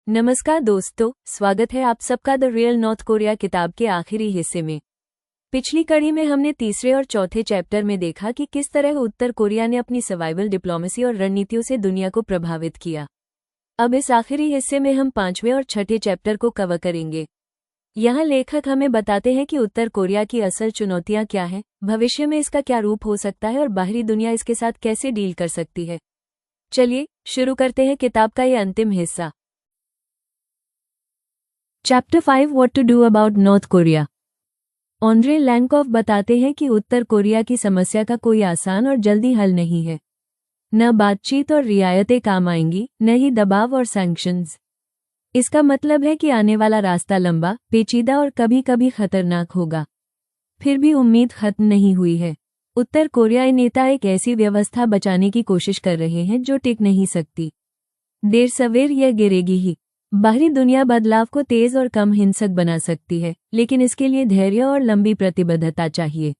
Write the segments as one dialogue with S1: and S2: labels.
S1: नमस्कार दोस्तों, स्वागत है आप सबका द रियल नॉर्थ कोरिया किताब के आखिरी हिस्से में। पिछली कड़ी में हमने तीसरे और चौथे चैप्टर में देखा कि किस तरह उत्तर कोरिया ने अपनी सर्वाइवल डिप्लोमेसी और रणनीतियों से दुनिया को प्रभावित किया। अब इस आखिरी हिस्से में हम पांचवें और छठे चैप्टर को कवर करेंगे। यहाँ लेखक हमें बताते हैं कि उत्तर कोरिया की असल चुनौतियाँ क्या हैं, भविष्य में इसका क्या रूप हो सकता है और बाहरी दुनिया इसके साथ कैसे डील कर सकती है। चलिए शुरू करते हैं किताब का ये अंतिम हिस्सा। Chapter 5 what to do about North Korea. Andrei Lankov बताते हैं कि उत्तर कोरिया की समस्या का कोई आसान और जल्दी हल नहीं है। न बातचीत और रियायतें काम आएंगी, न ही दबाव और सैंक्शंस। इसका मतलब है कि आने वाला रास्ता लंबा, पेचीदा और कभी कभी खतरनाक होगा। फिर भी उम्मीद खत्म नहीं हुई है। उत्तर कोरियाई नेता एक ऐसी व्यवस्था बचाने की कोशिश कर रहे हैं जो टिक नहीं सकती। देर सवेर यह गिरेगी ही। बाहरी दुनिया बदलाव को तेज और कम हिंसक बना सकती है, लेकिन इसके लिए धैर्य और लंबी प्रतिबद्धता चाहिए।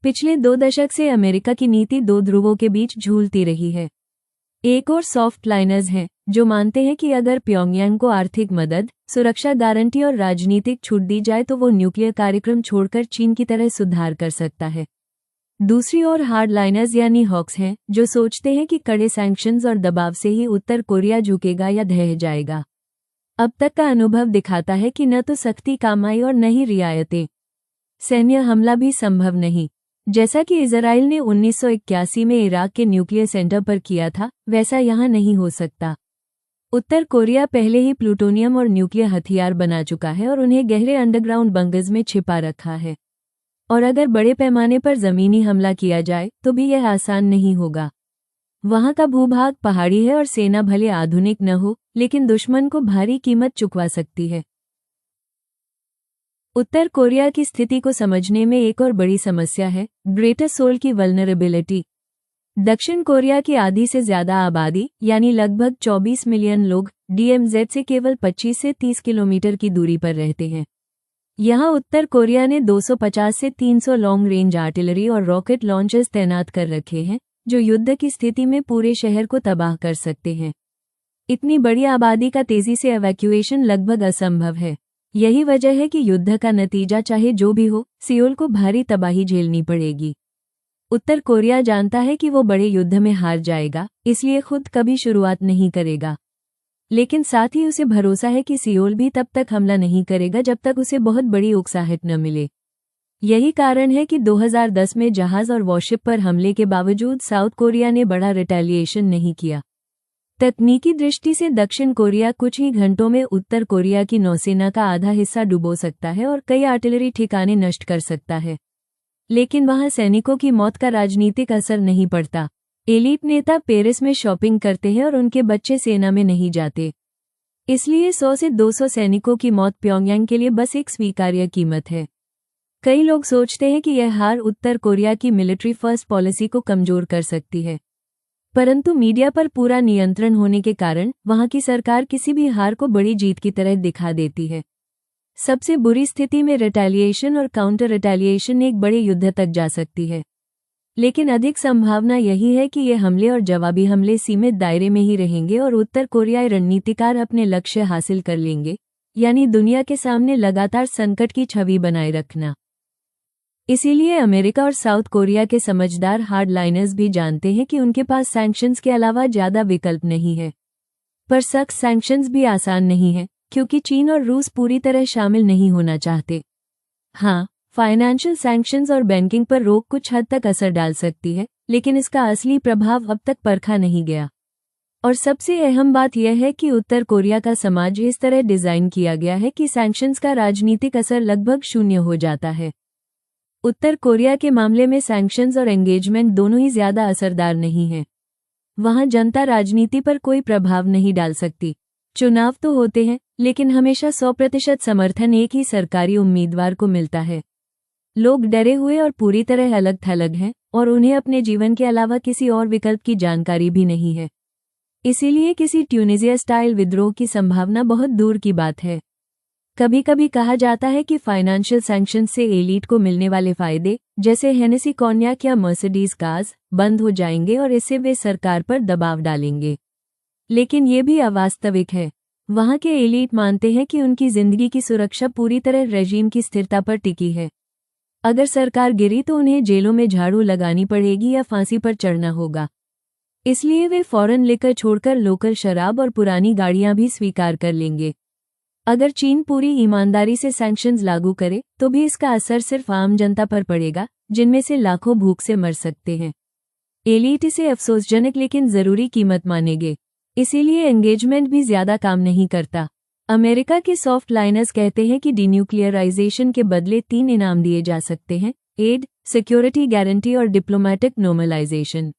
S1: पिछले 2 दशक से अमेरिका की नीति 2 ध्रुवों के बीच झूलती रही है। एक और सॉफ्ट लाइनर्स हैं जो मानते हैं कि अगर प्योंगयांग को आर्थिक मदद, सुरक्षा गारंटी और राजनीतिक छूट दी जाए तो वो न्यूक्लियर कार्यक्रम छोड़कर चीन की तरह सुधार कर सकता है। दूसरी ओर हार्ड लाइनर्स यानी हॉक्स हैं जो सोचते हैं कि कड़े सैंक्शंस और दबाव से ही उत्तर कोरिया झुकेगा या ढह जाएगा। अब तक का अनुभव दिखाता है कि न तो सख्ती काम आई और न ही रियायतें। सैन्य हमला भी संभव नहीं। जैसा कि इजराइल ने 1981 में इराक के न्यूक्लियर सेंटर पर किया था, वैसा यहाँ नहीं हो सकता। उत्तर कोरिया पहले ही प्लूटोनियम और न्यूक्लियर हथियार बना चुका है और उन्हें गहरे अंडरग्राउंड बंकर्स में छिपा रखा है। और अगर बड़े पैमाने पर जमीनी हमला किया जाए तो भी यह आसान नहीं होगा। वहां का भूभाग पहाड़ी है और सेना भले आधुनिक न हो, लेकिन दुश्मन को भारी कीमत चुकवा सकती है। उत्तर कोरिया की स्थिति को समझने में एक और बड़ी समस्या है ग्रेटर सोल की वल्नरेबिलिटी। दक्षिण कोरिया की आधी से ज्यादा आबादी यानी लगभग 24 मिलियन लोग DMZ से केवल 25 से 30 किलोमीटर की दूरी पर रहते हैं। यहाँ उत्तर कोरिया ने 250 से 300 लॉन्ग रेंज आर्टिलरी और रॉकेट लॉन्चर्स तैनात कर रखे हैं जो युद्ध की स्थिति में पूरे शहर को तबाह कर सकते हैं। इतनी बड़ी आबादी का तेजी से एवैक्यूएशन लगभग असंभव है। यही वजह है कि युद्ध का नतीजा चाहे जो भी हो, सियोल को भारी तबाही झेलनी पड़ेगी। उत्तर कोरिया जानता है कि वो बड़े युद्ध में हार जाएगा, इसलिए खुद कभी शुरुआत नहीं करेगा। लेकिन साथ ही उसे भरोसा है कि सियोल भी तब तक हमला नहीं करेगा जब तक उसे बहुत बड़ी उकसाहट न मिले। यही कारण है कि 2010 में जहाज और वॉरशिप पर हमले के बावजूद साउथ कोरिया ने बड़ा रिटेलिएशन नहीं किया। तकनीकी दृष्टि से दक्षिण कोरिया कुछ ही घंटों में उत्तर कोरिया की नौसेना का आधा हिस्सा डुबो सकता है और कई आर्टिलरी ठिकाने नष्ट कर सकता है। लेकिन वहां सैनिकों की मौत का राजनीतिक असर नहीं पड़ता। एलीट नेता पेरिस में शॉपिंग करते हैं और उनके बच्चे सेना में नहीं जाते। इसलिए 100 से 200 सैनिकों की मौत प्योंगयांग के लिए बस एक स्वीकार्य कीमत है। कई लोग सोचते हैं कि यह हार उत्तर कोरिया की मिलिट्री फर्स्ट पॉलिसी को कमजोर कर सकती है, परंतु मीडिया पर पूरा नियंत्रण होने के कारण वहां की सरकार किसी भी हार को बड़ी जीत की तरह दिखा देती है। सबसे बुरी स्थिति में रिटेलिएशन और काउंटर रिटेलिएशन एक बड़े युद्ध तक जा सकती है, लेकिन अधिक संभावना यही है कि ये हमले और जवाबी हमले सीमित दायरे में ही रहेंगे और उत्तर कोरियाई रणनीतिकार अपने लक्ष्य हासिल कर लेंगे, यानी दुनिया के सामने लगातार संकट की छवि बनाए रखना। इसीलिए अमेरिका और साउथ कोरिया के समझदार हार्डलाइनर्स भी जानते हैं कि उनके पास सैंक्शंस के अलावा ज्यादा विकल्प नहीं है। पर सख्त सैंक्शंस भी आसान नहीं है, क्योंकि चीन और रूस पूरी तरह शामिल नहीं होना चाहते। हाँ, फाइनेंशियल सैंक्शंस और बैंकिंग पर रोक कुछ हद तक असर डाल सकती है, लेकिन इसका असली प्रभाव अब तक परखा नहीं गया। और सबसे अहम बात यह है कि उत्तर कोरिया का समाज इस तरह डिजाइन किया गया है कि सैंक्शंस का राजनीतिक असर लगभग शून्य हो जाता है। उत्तर कोरिया के मामले में सैंक्शंस और एंगेजमेंट दोनों ही ज्यादा असरदार नहीं हैं। वहां जनता राजनीति पर कोई प्रभाव नहीं डाल सकती। चुनाव तो होते हैं, लेकिन हमेशा 100% समर्थन एक ही सरकारी उम्मीदवार को मिलता है। लोग डरे हुए और पूरी तरह अलग थलग हैं और उन्हें अपने जीवन के अलावा किसी और विकल्प की जानकारी भी नहीं है। इसीलिए किसी ट्यूनीशिया स्टाइल विद्रोह की संभावना बहुत दूर की बात है। कभी कभी कहा जाता है कि फाइनेंशियल सैंक्शन से एलीट को मिलने वाले फायदे, जैसे हेनेसी कॉन्याक या मर्सिडीज कार्स, बंद हो जाएंगे और इससे वे सरकार पर दबाव डालेंगे। लेकिन ये भी अवास्तविक है। वहां के एलीट मानते हैं कि उनकी जिंदगी की सुरक्षा पूरी तरह रेजीम की स्थिरता पर टिकी है। अगर सरकार गिरी तो उन्हें जेलों में झाड़ू लगानी पड़ेगी या फांसी पर चढ़ना होगा। इसलिए वे फौरन लिकर छोड़कर लोकल शराब और पुरानी गाड़ियां भी स्वीकार कर लेंगे। अगर चीन पूरी ईमानदारी से सैंक्शंस लागू करे तो भी इसका असर सिर्फ आम जनता पर पड़ेगा, जिनमें से लाखों भूख से मर सकते हैं। एलीट इसे अफसोसजनक लेकिन जरूरी कीमत मानेंगे, इसीलिए एंगेजमेंट भी ज्यादा काम नहीं करता। अमेरिका के सॉफ्ट लाइनर्स कहते हैं कि डिन्यूक्लियराइजेशन के बदले 3 इनाम दिए जा सकते हैं: एड, सिक्योरिटी गारंटी और डिप्लोमेटिक नॉर्मलाइजेशन।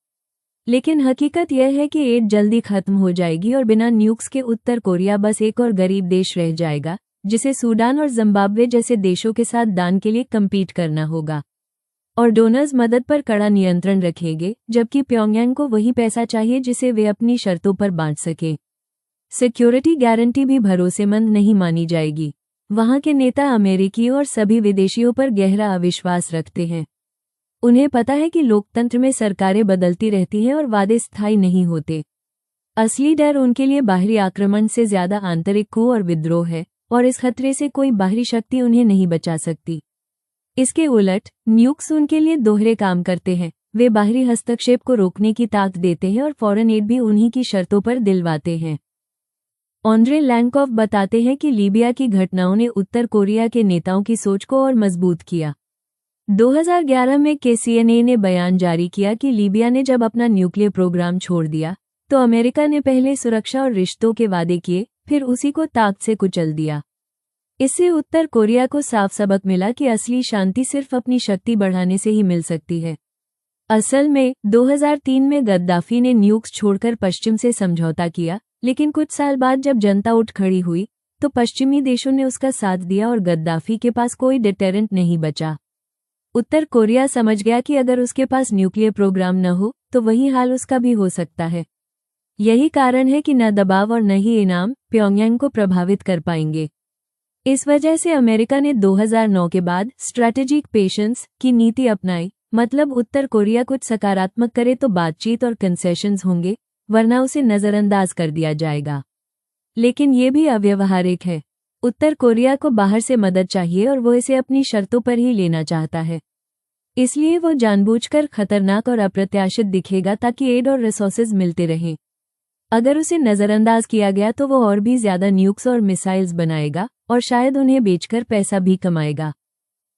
S1: लेकिन हकीकत यह है कि एड जल्दी खत्म हो जाएगी और बिना न्यूक्स के उत्तर कोरिया बस एक और गरीब देश रह जाएगा, जिसे सूडान और जिम्बाब्वे जैसे देशों के साथ दान के लिए कम्पीट करना होगा। और डोनर्स मदद पर कड़ा नियंत्रण रखेंगे, जबकि प्योंगयांग को वही पैसा चाहिए जिसे वे अपनी शर्तों पर बांट सके। सिक्योरिटी गारंटी भी भरोसेमंद नहीं मानी जाएगी। वहां के नेता अमेरिकियों और सभी विदेशियों पर गहरा अविश्वास रखते हैं। उन्हें पता है कि लोकतंत्र में सरकारें बदलती रहती हैं और वादे स्थायी नहीं होते। असली डर उनके लिए बाहरी आक्रमण से ज्यादा आंतरिक coup और विद्रोह है, और इस खतरे से कोई बाहरी शक्ति उन्हें नहीं बचा सकती। इसके उलट न्यूक्स उनके लिए दोहरे काम करते हैं। वे बाहरी हस्तक्षेप को रोकने की ताकत देते हैं और फॉरेन एड भी उन्हीं की शर्तों पर दिलवाते हैं। ऑन्ड्रे लैंकॉफ बताते हैं कि लीबिया की घटनाओं ने उत्तर कोरिया के नेताओं की सोच को और मजबूत किया। 2011 में KCNA ने बयान जारी किया कि लीबिया ने जब अपना न्यूक्लियर प्रोग्राम छोड़ दिया तो अमेरिका ने पहले सुरक्षा और रिश्तों के वादे किए, फिर उसी को ताकत से कुचल दिया। इससे उत्तर कोरिया को साफ सबक मिला कि असली शांति सिर्फ अपनी शक्ति बढ़ाने से ही मिल सकती है। असल में 2003 में गद्दाफी ने न्यूक्स छोड़कर पश्चिम से समझौता किया, लेकिन कुछ साल बाद जब जनता उठ खड़ी हुई तो पश्चिमी देशों ने उसका साथ दिया और गद्दाफी के पास कोई डिटेरेंट नहीं बचा। उत्तर कोरिया समझ गया कि अगर उसके पास न्यूक्लियर प्रोग्राम न हो तो वही हाल उसका भी हो सकता है। यही कारण है कि न दबाव और न ही इनाम प्योंगयांग को प्रभावित कर पाएंगे। इस वजह से अमेरिका ने 2009 के बाद स्ट्रैटेजिक पेशेंस की नीति अपनाई, मतलब उत्तर कोरिया कुछ सकारात्मक करे तो बातचीत और कंसेशंस होंगे, वरना उसे नजरअंदाज कर दिया जाएगा। लेकिन ये भी अव्यवहारिक है। उत्तर कोरिया को बाहर से मदद चाहिए और वो इसे अपनी शर्तों पर ही लेना चाहता है। इसलिए वो जानबूझकर खतरनाक और अप्रत्याशित दिखेगा ताकि एड और रिसोर्सेज मिलते रहें। अगर उसे नजरअंदाज किया गया तो वो और भी ज्यादा न्यूक्स और मिसाइल्स बनाएगा और शायद उन्हें बेचकर पैसा भी कमाएगा।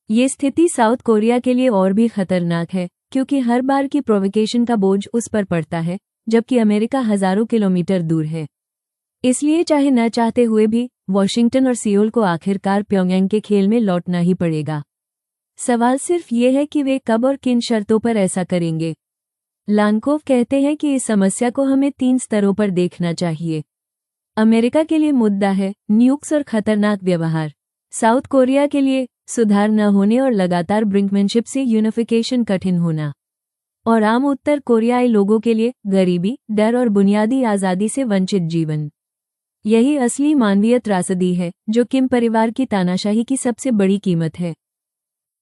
S1: ये स्थिति साउथ कोरिया के लिए और भी खतरनाक है, क्योंकि हर बार की प्रोवोकेशन का बोझ उस पर पड़ता है, जबकि अमेरिका हजारों किलोमीटर दूर है। इसलिए चाहे न चाहते हुए भी वॉशिंगटन और सियोल को आखिरकार प्योंगयांग के खेल में लौटना ही पड़ेगा। सवाल सिर्फ ये है कि वे कब और किन शर्तों पर ऐसा करेंगे। लांकोव कहते हैं कि इस समस्या को हमें 3 स्तरों पर देखना चाहिए। अमेरिका के लिए मुद्दा है न्यूक्स और खतरनाक व्यवहार। साउथ कोरिया के लिए सुधार न होने और लगातार ब्रिंकमैनशिप से यूनिफिकेशन कठिन होना। और आम उत्तर कोरियाई लोगों के लिए गरीबी, डर और बुनियादी आज़ादी से वंचित जीवन। यही असली मानवीय त्रासदी है, जो किम परिवार की तानाशाही की सबसे बड़ी कीमत है।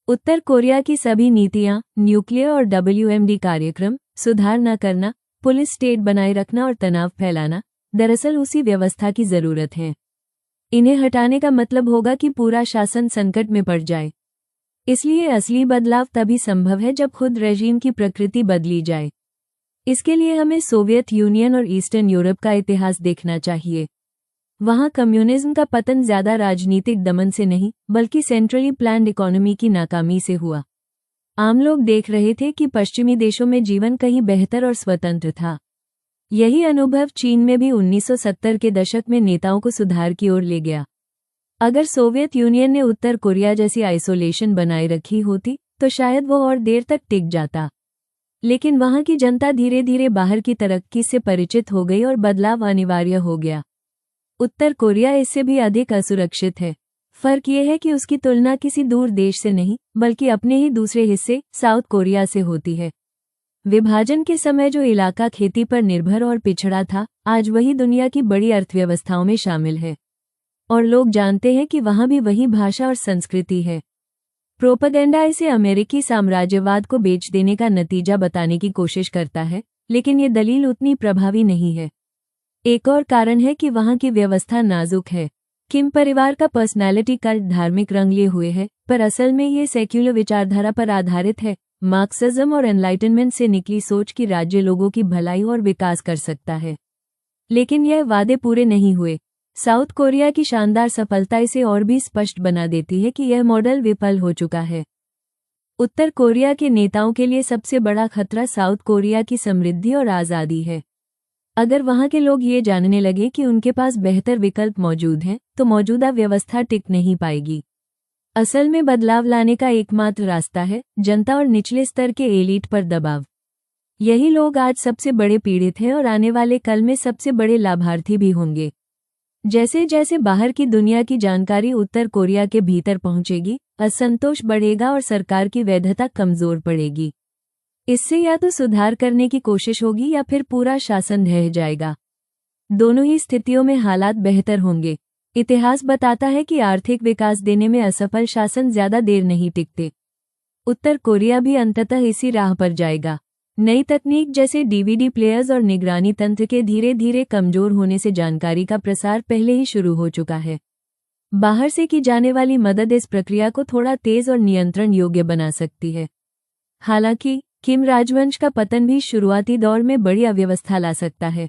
S1: उत्तर कोरिया की सभी नीतियां, न्यूक्लियर और WMD कार्यक्रम, सुधार न करना, पुलिस स्टेट बनाए रखना और तनाव फैलाना, दरअसल उसी व्यवस्था की जरूरत है। इन्हें हटाने का मतलब होगा कि पूरा शासन संकट में पड़ जाए। इसलिए असली बदलाव तभी संभव है जब खुद रेजीम की प्रकृति बदली जाए। इसके लिए हमें सोवियत यूनियन और ईस्टर्न यूरोप का इतिहास देखना चाहिए। वहां कम्युनिज्म का पतन ज्यादा राजनीतिक दमन से नहीं, बल्कि सेंट्रली प्लान्ड इकोनॉमी की नाकामी से हुआ। आम लोग देख रहे थे कि पश्चिमी देशों में जीवन कहीं बेहतर और स्वतंत्र था। यही अनुभव चीन में भी 1970 के दशक में नेताओं को सुधार की ओर ले गया। अगर सोवियत यूनियन ने उत्तर कोरिया जैसी आइसोलेशन बनाए रखी होती तो शायद वो और देर तक टिक जाता। लेकिन वहां की जनता धीरे धीरे बाहर की तरक्की से परिचित हो गई और बदलाव अनिवार्य हो गया। उत्तर कोरिया इससे भी अधिक असुरक्षित है। फर्क यह है कि उसकी तुलना किसी दूर देश से नहीं, बल्कि अपने ही दूसरे हिस्से साउथ कोरिया से होती है। विभाजन के समय जो इलाका खेती पर निर्भर और पिछड़ा था, आज वही दुनिया की बड़ी अर्थव्यवस्थाओं में शामिल है। और लोग जानते हैं कि वहां भी वही भाषा और संस्कृति है। प्रोपेगेंडा इसे अमेरिकी साम्राज्यवाद को बेच देने का नतीजा बताने की कोशिश करता है, लेकिन ये दलील उतनी प्रभावी नहीं है। एक और कारण है कि वहाँ की व्यवस्था नाजुक है। किम परिवार का पर्सनैलिटी कल्ट धार्मिक रंग लिए हुए है, पर असल में ये सेक्युलर विचारधारा पर आधारित है। मार्क्सिज्म और एनलाइटनमेंट से निकली सोच कि राज्य लोगों की भलाई और विकास कर सकता है। लेकिन यह वादे पूरे नहीं हुए। साउथ कोरिया की शानदार सफलता इसे और भी स्पष्ट बना देती है कि यह मॉडल विफल हो चुका है। उत्तर कोरिया के नेताओं के लिए सबसे बड़ा खतरा साउथ कोरिया की समृद्धि और आज़ादी है। अगर वहां के लोग ये जानने लगे कि उनके पास बेहतर विकल्प मौजूद हैं, तो मौजूदा व्यवस्था टिक नहीं पाएगी। असल में बदलाव लाने का एकमात्र रास्ता है जनता और निचले स्तर के एलीट पर दबाव। यही लोग आज सबसे बड़े पीड़ित हैं और आने वाले कल में सबसे बड़े लाभार्थी भी होंगे। जैसे जैसे बाहर की दुनिया की जानकारी उत्तर कोरिया के भीतर पहुंचेगी, असंतोष बढ़ेगा और सरकार की वैधता कमजोर पड़ेगी। इससे या तो सुधार करने की कोशिश होगी या फिर पूरा शासन ढह जाएगा। दोनों ही स्थितियों में हालात बेहतर होंगे। इतिहास बताता है कि आर्थिक विकास देने में असफल शासन ज्यादा देर नहीं टिकते। उत्तर कोरिया भी अंततः इसी राह पर जाएगा। नई तकनीक जैसे डीवीडी प्लेयर्स और निगरानी तंत्र के धीरे धीरे कमजोर होने से जानकारी का प्रसार पहले ही शुरू हो चुका है। बाहर से की जाने वाली मदद इस प्रक्रिया को थोड़ा तेज और नियंत्रण योग्य बना सकती है। हालांकि किम राजवंश का पतन भी शुरुआती दौर में बड़ी अव्यवस्था ला सकता है।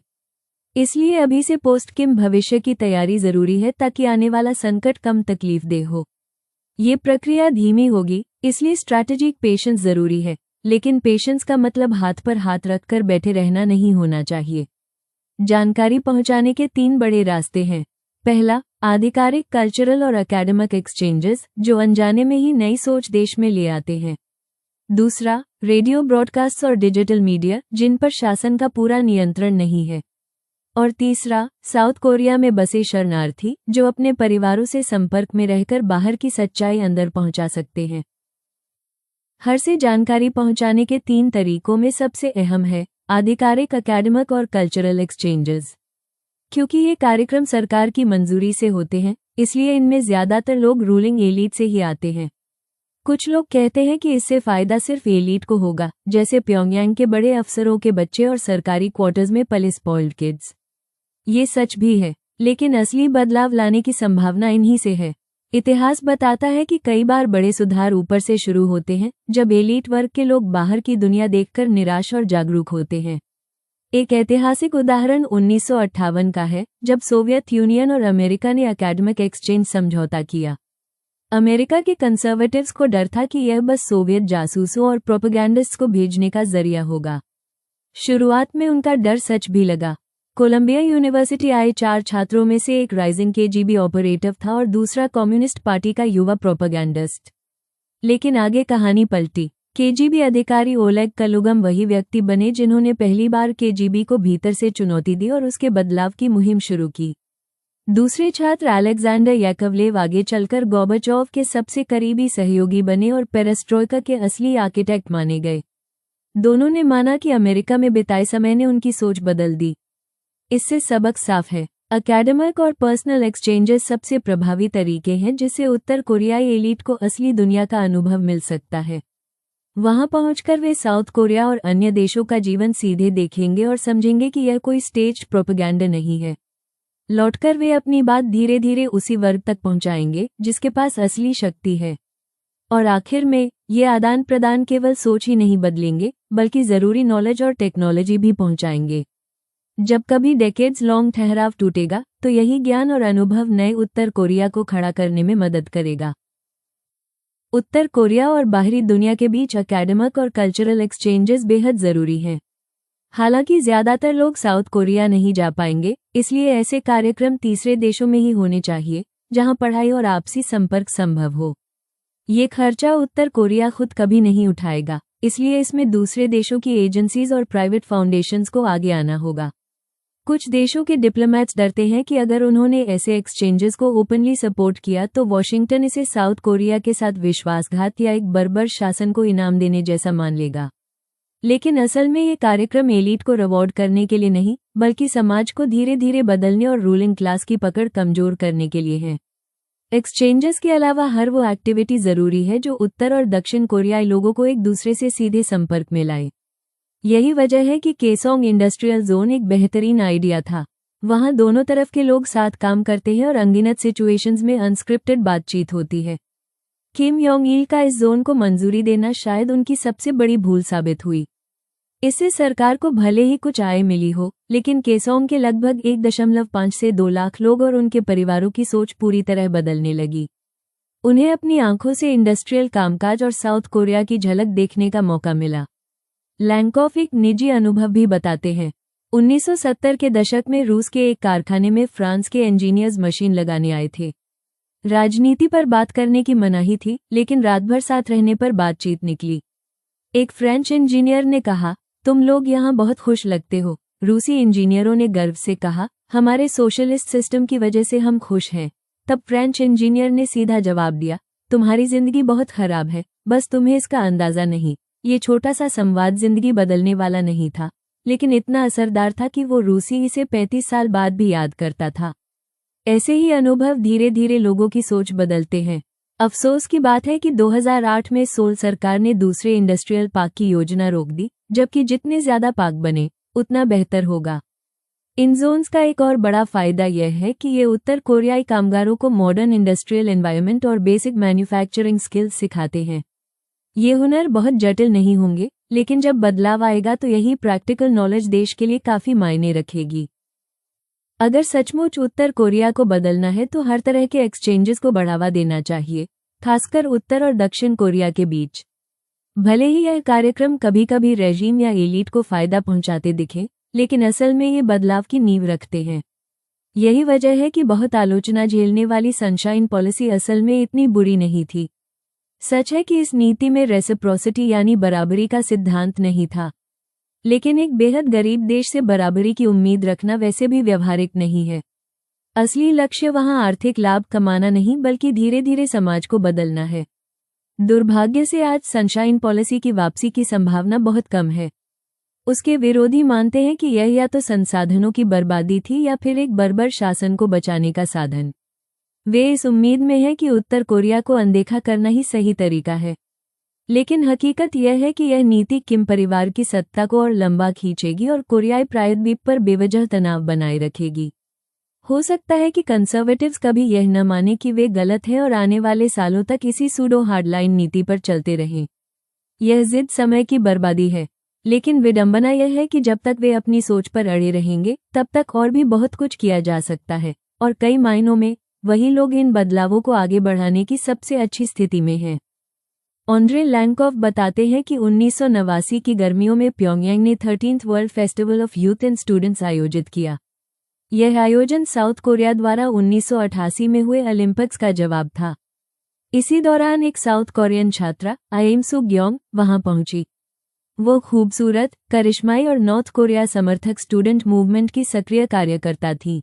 S1: इसलिए अभी से पोस्ट किम भविष्य की तैयारी जरूरी है ताकि आने वाला संकट कम तकलीफदेह हो। ये प्रक्रिया धीमी होगी, इसलिए स्ट्रैटेजिक पेशेंस जरूरी है, लेकिन पेशेंस का मतलब हाथ पर हाथ रखकर बैठे रहना नहीं होना चाहिए। जानकारी पहुंचाने के 3 बड़े रास्ते हैं। पहला, आधिकारिक कल्चरल और एकेडमिक एक्सचेंजेस, जो अनजाने में ही नई सोच देश में ले आते हैं। दूसरा, रेडियो ब्रॉडकास्ट और डिजिटल मीडिया, जिन पर शासन का पूरा नियंत्रण नहीं है। और तीसरा, साउथ कोरिया में बसे शरणार्थी, जो अपने परिवारों से संपर्क में रहकर बाहर की सच्चाई अंदर पहुंचा सकते हैं। हर से जानकारी पहुंचाने के 3 तरीकों में सबसे अहम है आधिकारिक, एकेडमिक और कल्चरल एक्सचेंजेस। क्योंकि ये कार्यक्रम सरकार की मंजूरी से होते हैं, इसलिए इनमें ज्यादातर लोग रूलिंग एलीट से ही आते हैं। कुछ लोग कहते हैं कि इससे फायदा सिर्फ एलीट को होगा, जैसे प्योंगयांग के बड़े अफसरों के बच्चे और सरकारी क्वार्टर्स में पले स्पॉइल्ड किड्स। ये सच भी है, लेकिन असली बदलाव लाने की संभावना इन्हीं से है। इतिहास बताता है कि कई बार बड़े सुधार ऊपर से शुरू होते हैं, जब एलीट वर्ग के लोग बाहर की दुनिया देखकर निराश और जागरूक होते हैं। एक ऐतिहासिक उदाहरण 1958 का है, जब सोवियत यूनियन और अमेरिका ने एकेडमिक एक्सचेंज समझौता किया। अमेरिका के कंजर्वेटिव्स को डर था कि यह बस सोवियत जासूसों और प्रोपेगेंडिस्ट्स को भेजने का जरिया होगा। शुरुआत में उनका डर सच भी लगा। कोलंबिया यूनिवर्सिटी आए 4 छात्रों में से एक राइजिंग केजीबी ऑपरेटिव था और दूसरा कम्युनिस्ट पार्टी का युवा प्रोपेगेंडिस्ट। लेकिन आगे कहानी पलटी। केजीबी अधिकारी ओलेग कलुगम वही व्यक्ति बने जिन्होंने पहली बार केजीबी को भीतर से चुनौती दी और उसके बदलाव की मुहिम शुरू की। दूसरे छात्र अलेक्जेंडर याकोवलेव आगे चलकर गोर्बाचोव के सबसे करीबी सहयोगी बने और पेरेस्ट्रोइका के असली आर्किटेक्ट माने गए। दोनों ने माना कि अमेरिका में बिताए समय ने उनकी सोच बदल दी। इससे सबक साफ है, एकेडमिक और पर्सनल एक्सचेंजेस सबसे प्रभावी तरीके हैं जिससे उत्तर कोरियाई एलीट को असली दुनिया का अनुभव मिल सकता है। वहां पहुंचकर वे साउथ कोरिया और अन्य देशों का जीवन सीधे देखेंगे और समझेंगे कि यह कोई स्टेज प्रोपेगेंडा नहीं है। लौटकर वे अपनी बात धीरे धीरे उसी वर्ग तक पहुंचाएंगे जिसके पास असली शक्ति है। और आखिर में, ये आदान प्रदान केवल सोच ही नहीं बदलेंगे, बल्कि जरूरी नॉलेज और टेक्नोलॉजी भी पहुंचाएंगे। जब कभी डेकेड्स लॉन्ग ठहराव टूटेगा, तो यही ज्ञान और अनुभव नए उत्तर कोरिया को खड़ा करने में मदद करेगा। उत्तर कोरिया और बाहरी दुनिया के बीच एकेडमिक और कल्चरल एक्सचेंजेस बेहद जरूरी हैं। हालांकि ज्यादातर लोग साउथ कोरिया नहीं जा पाएंगे, इसलिए ऐसे कार्यक्रम तीसरे देशों में ही होने चाहिए, जहां पढ़ाई और आपसी संपर्क संभव हो। ये खर्चा उत्तर कोरिया खुद कभी नहीं उठाएगा, इसलिए इसमें दूसरे देशों की एजेंसीज और प्राइवेट फाउंडेशंस को आगे आना होगा। कुछ देशों के डिप्लोमैट्स डरते हैं कि अगर उन्होंने ऐसे एक्सचेंजेस को ओपनली सपोर्ट किया तो वॉशिंगटन इसे साउथ कोरिया के साथ विश्वासघात या एक बर्बर शासन को इनाम देने जैसा मान लेगा। लेकिन असल में ये कार्यक्रम एलीट को रिवॉर्ड करने के लिए नहीं, बल्कि समाज को धीरे धीरे बदलने और रूलिंग क्लास की पकड़ कमजोर करने के लिए है। एक्सचेंजेस के अलावा हर वो एक्टिविटी जरूरी है जो उत्तर और दक्षिण कोरियाई लोगों को एक दूसरे से सीधे संपर्क में लाए। यही वजह है कि केसोंग इंडस्ट्रियल जोन एक बेहतरीन आइडिया था। वहां दोनों तरफ के लोग साथ काम करते हैं और अनगिनत सिचुएशंस में अनस्क्रिप्टेड बातचीत होती है। किम योंग इल का इस जोन को मंजूरी देना शायद उनकी सबसे बड़ी भूल साबित हुई। इससे सरकार को भले ही कुछ आय मिली हो, लेकिन केसोंग के लगभग 1.5 से 2 लाख लोग और उनके परिवारों की सोच पूरी तरह बदलने लगी। उन्हें अपनी आंखों से इंडस्ट्रियल कामकाज और साउथ कोरिया की झलक देखने का मौका मिला। लैंगकॉफ एक निजी अनुभव भी बताते हैं। 1970 के दशक में रूस के एक कारखाने में फ्रांस के इंजीनियर्स मशीन लगाने आए थे। राजनीति पर बात करने की मनाही थी, लेकिन रात भर साथ रहने पर बातचीत निकली। एक फ्रेंच इंजीनियर ने कहा, तुम लोग यहाँ बहुत खुश लगते हो। रूसी इंजीनियरों ने गर्व से कहा, हमारे सोशलिस्ट सिस्टम की वजह से हम खुश हैं। तब फ्रेंच इंजीनियर ने सीधा जवाब दिया, तुम्हारी जिंदगी बहुत खराब है, बस तुम्हें इसका अंदाजा नहीं। ये छोटा सा संवाद जिंदगी बदलने वाला नहीं था, लेकिन इतना असरदार था कि वो रूसी इसे 35 साल बाद भी याद करता था। ऐसे ही अनुभव धीरे धीरे लोगों की सोच बदलते हैं। अफसोस की बात है कि 2008 में सोल सरकार ने दूसरे इंडस्ट्रियल पार्क की योजना रोक दी, जबकि जितने ज्यादा पार्क बने उतना बेहतर होगा। इन जोन्स का एक और बड़ा फायदा यह है कि ये उत्तर कोरियाई कामगारों को मॉडर्न इंडस्ट्रियल एनवायरनमेंट और बेसिक मैन्युफैक्चरिंग स्किल्स सिखाते हैं। ये हुनर बहुत जटिल नहीं होंगे, लेकिन जब बदलाव आएगा तो यही प्रैक्टिकल नॉलेज देश के लिए काफी मायने रखेगी। अगर सचमुच उत्तर कोरिया को बदलना है तो हर तरह के एक्सचेंजेस को बढ़ावा देना चाहिए, खासकर उत्तर और दक्षिण कोरिया के बीच। भले ही यह कार्यक्रम कभी कभी रेजीम या एलीट को फायदा पहुंचाते दिखे, लेकिन असल में ये बदलाव की नींव रखते हैं। यही वजह है कि बहुत आलोचना झेलने वाली सनशाइन पॉलिसी असल में इतनी बुरी नहीं थी। सच है कि इस नीति में रेसिप्रोसिटी यानी बराबरी का सिद्धांत नहीं था, लेकिन एक बेहद गरीब देश से बराबरी की उम्मीद रखना वैसे भी व्यवहारिक नहीं है। असली लक्ष्य वहां आर्थिक लाभ कमाना नहीं, बल्कि धीरे धीरे समाज को बदलना है। दुर्भाग्य से आज सनशाइन पॉलिसी की वापसी की संभावना बहुत कम है। उसके विरोधी मानते हैं कि यह या तो संसाधनों की बर्बादी थी या फिर एक बर्बर शासन को बचाने का साधन। वे इस उम्मीद में हैं कि उत्तर कोरिया को अनदेखा करना ही सही तरीका है, लेकिन हकीकत यह है कि यह नीति किम परिवार की सत्ता को और लंबा खींचेगी और कोरियाई प्रायद्वीप पर बेवजह तनाव बनाए रखेगी। हो सकता है कि कंजर्वेटिव्स कभी यह न माने कि वे गलत हैं और आने वाले सालों तक इसी सूडो हार्डलाइन नीति पर चलते रहें। यह जिद समय की बर्बादी है, लेकिन विडंबना यह है कि जब तक वे अपनी सोच पर अड़े रहेंगे तब तक और भी बहुत कुछ किया जा सकता है, और कई मायनों में वही लोग इन बदलावों को आगे बढ़ाने की सबसे अच्छी स्थिति में हैं। ऑन्ड्रे लैंगकॉफ बताते हैं कि 1989 की गर्मियों में प्योंगयांग ने 13th world festival of youth and students आयोजित किया। यह आयोजन साउथ कोरिया द्वारा 1988 में हुए ओलंपिक्स का जवाब था। इसी दौरान एक साउथ कोरियन छात्रा आएम सू ग्योंग वहां पहुंची। वो खूबसूरत, करिश्माई और नॉर्थ कोरिया समर्थक स्टूडेंट मूवमेंट की सक्रिय कार्यकर्ता थी।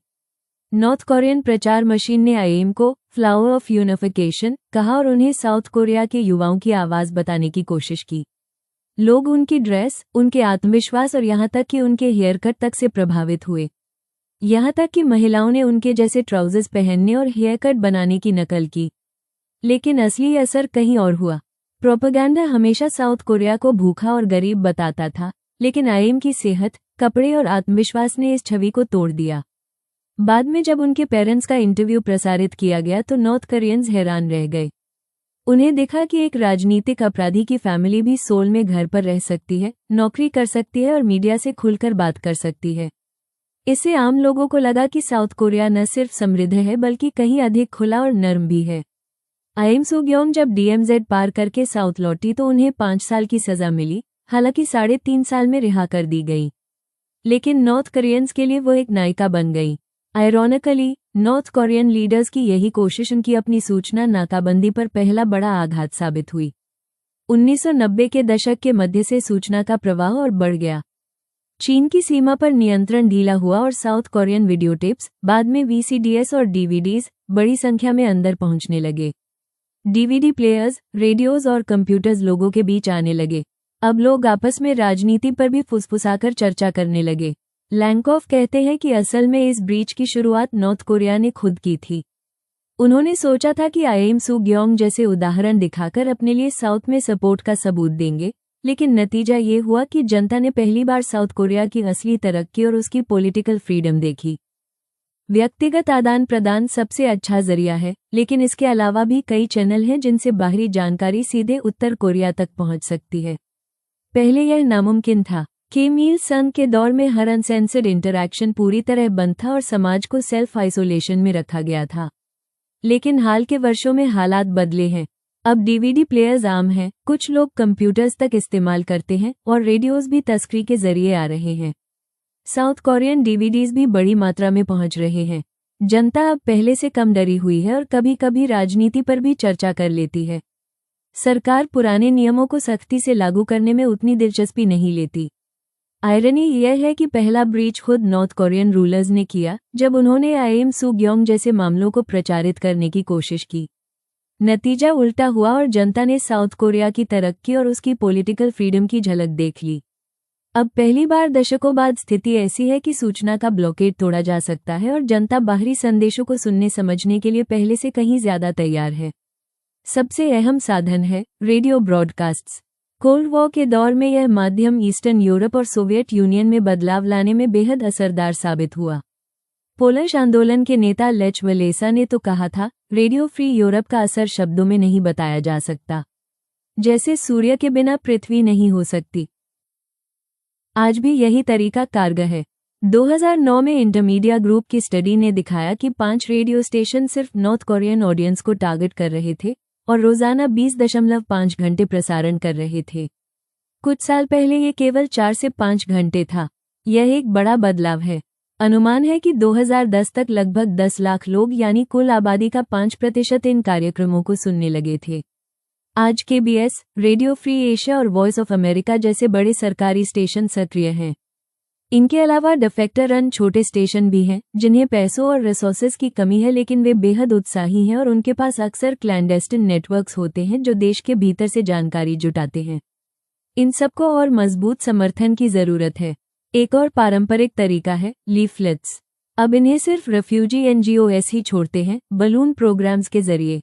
S1: नॉर्थ कोरियन प्रचार मशीन ने आएम को फ्लावर ऑफ यूनिफिकेशन कहा और उन्हें साउथ कोरिया के युवाओं की आवाज बताने की कोशिश की। लोग उनकी ड्रेस, उनके आत्मविश्वास और यहाँ तक कि उनके हेयर कट तक से प्रभावित हुए। यहाँ तक कि महिलाओं ने उनके जैसे ट्राउजर्स पहनने और हेयर कट बनाने की नकल की। लेकिन असली असर कहीं और हुआ। प्रोपेगेंडा हमेशा साउथ कोरिया को भूखा और गरीब बताता था, लेकिन आएम की सेहत, कपड़े और आत्मविश्वास ने इस छवि को तोड़ दिया। बाद में जब उनके पेरेंट्स का इंटरव्यू प्रसारित किया गया तो नॉर्थ कोरियंस हैरान रह गए। उन्हें देखा कि एक राजनीतिक अपराधी की फैमिली भी सोल में घर पर रह सकती है, नौकरी कर सकती है और मीडिया से खुलकर बात कर सकती है। इससे आम लोगों को लगा कि साउथ कोरिया न सिर्फ समृद्ध है बल्कि कहीं अधिक खुला और नर्म भी है। आएम सू ग्योंग जब DMZ पार करके साउथ लौटी तो उन्हें 5 साल की सजा मिली, हालांकि 3.5 साल में रिहा कर दी गई। लेकिन नॉर्थ कोरियंस के लिए वो एक नायिका बन गई। आयरॉनिकली, नॉर्थ कोरियन लीडर्स की यही कोशिश उनकी अपनी सूचना नाकाबंदी पर पहला बड़ा आघात साबित हुई। 1990 के दशक के मध्य से सूचना का प्रवाह और बढ़ गया। चीन की सीमा पर नियंत्रण ढीला हुआ और साउथ कोरियन वीडियो टेप्स, बाद में VCDs और DVDs बड़ी संख्या में अंदर पहुंचने लगे। DVD प्लेयर्स, रेडियोज और कंप्यूटर्स लोगों के बीच आने लगे। अब लोग आपस में राजनीति पर भी फुसफुसाकर चर्चा करने लगे। लैंगकॉफ कहते हैं कि असल में इस ब्रीच की शुरुआत नॉर्थ कोरिया ने खुद की थी। उन्होंने सोचा था कि आएम सू ग्योंग जैसे उदाहरण दिखाकर अपने लिए साउथ में सपोर्ट का सबूत देंगे, लेकिन नतीजा ये हुआ कि जनता ने पहली बार साउथ कोरिया की असली तरक्की और उसकी पॉलिटिकल फ्रीडम देखी। व्यक्तिगत आदान प्रदान सबसे अच्छा जरिया है, लेकिन इसके अलावा भी कई चैनल हैं जिनसे बाहरी जानकारी सीधे उत्तर कोरिया तक पहुंच सकती है। पहले यह नामुमकिन था। किम इल संग के दौर में हर अनसेंसर्ड इंटरैक्शन पूरी तरह बंद था और समाज को सेल्फ आइसोलेशन में रखा गया था। लेकिन हाल के वर्षों में हालात बदले हैं। अब डीवीडी प्लेयर्स आम हैं, कुछ लोग कंप्यूटर्स तक इस्तेमाल करते हैं और रेडियोज भी तस्करी के जरिए आ रहे हैं। साउथ कोरियन डीवीडीज भी बड़ी मात्रा में पहुंच रहे हैं। जनता अब पहले से कम डरी हुई है और कभी कभी राजनीति पर भी चर्चा कर लेती है। सरकार पुराने नियमों को सख्ती से लागू करने में उतनी दिलचस्पी नहीं लेती। आयरनी यह है कि पहला ब्रीच खुद नॉर्थ कोरियन रूलर्स ने किया, जब उन्होंने आईएम सुग्योंग जैसे मामलों को प्रचारित करने की कोशिश की। नतीजा उल्टा हुआ और जनता ने साउथ कोरिया की तरक्की और उसकी पॉलिटिकल फ्रीडम की झलक देख ली। अब पहली बार दशकों बाद स्थिति ऐसी है कि सूचना का ब्लॉकेड तोड़ा जा सकता है और जनता बाहरी संदेशों को सुनने समझने के लिए पहले से कहीं ज्यादा तैयार है। सबसे अहम साधन है रेडियो ब्रॉडकास्ट्स। कोल्ड वॉर के दौर में यह माध्यम ईस्टर्न यूरोप और सोवियत यूनियन में बदलाव लाने में बेहद असरदार साबित हुआ। पोलश आंदोलन के नेता लेच वलेसा ने तो कहा था, रेडियो फ्री यूरोप का असर शब्दों में नहीं बताया जा सकता। जैसे सूर्य के बिना पृथ्वी नहीं हो सकती। आज भी यही तरीका कारगर है। 2009 में इंटरमीडिया ग्रुप की स्टडी ने दिखाया कि 5 रेडियो स्टेशन सिर्फ नॉर्थ कोरियन ऑडियंस को टारगेट कर रहे थे और रोजाना 20.5 घंटे प्रसारण कर रहे थे। कुछ साल पहले ये केवल 4 से 5 घंटे था। यह एक बड़ा बदलाव है। अनुमान है कि 2010 तक लगभग 10 लाख लोग यानी कुल आबादी का 5% इन कार्यक्रमों को सुनने लगे थे। आज केबीएस, रेडियो फ्री एशिया और वॉइस ऑफ अमेरिका जैसे बड़े सरकारी स्टेशन सक्रिय हैं। इनके अलावा डिफेक्टर रन छोटे स्टेशन भी हैं, जिन्हें पैसों और रिसोर्सेज की कमी है, लेकिन वे बेहद उत्साही हैं और उनके पास अक्सर क्लैंडेस्टिन नेटवर्क्स होते हैं जो देश के भीतर से जानकारी जुटाते हैं। इन सबको और मजबूत समर्थन की जरूरत है। एक और पारंपरिक तरीका है लीफलेट्स। अब इन्हें सिर्फ रेफ्यूजी एनजीओएस ही छोड़ते हैं, बलून प्रोग्राम्स के जरिए।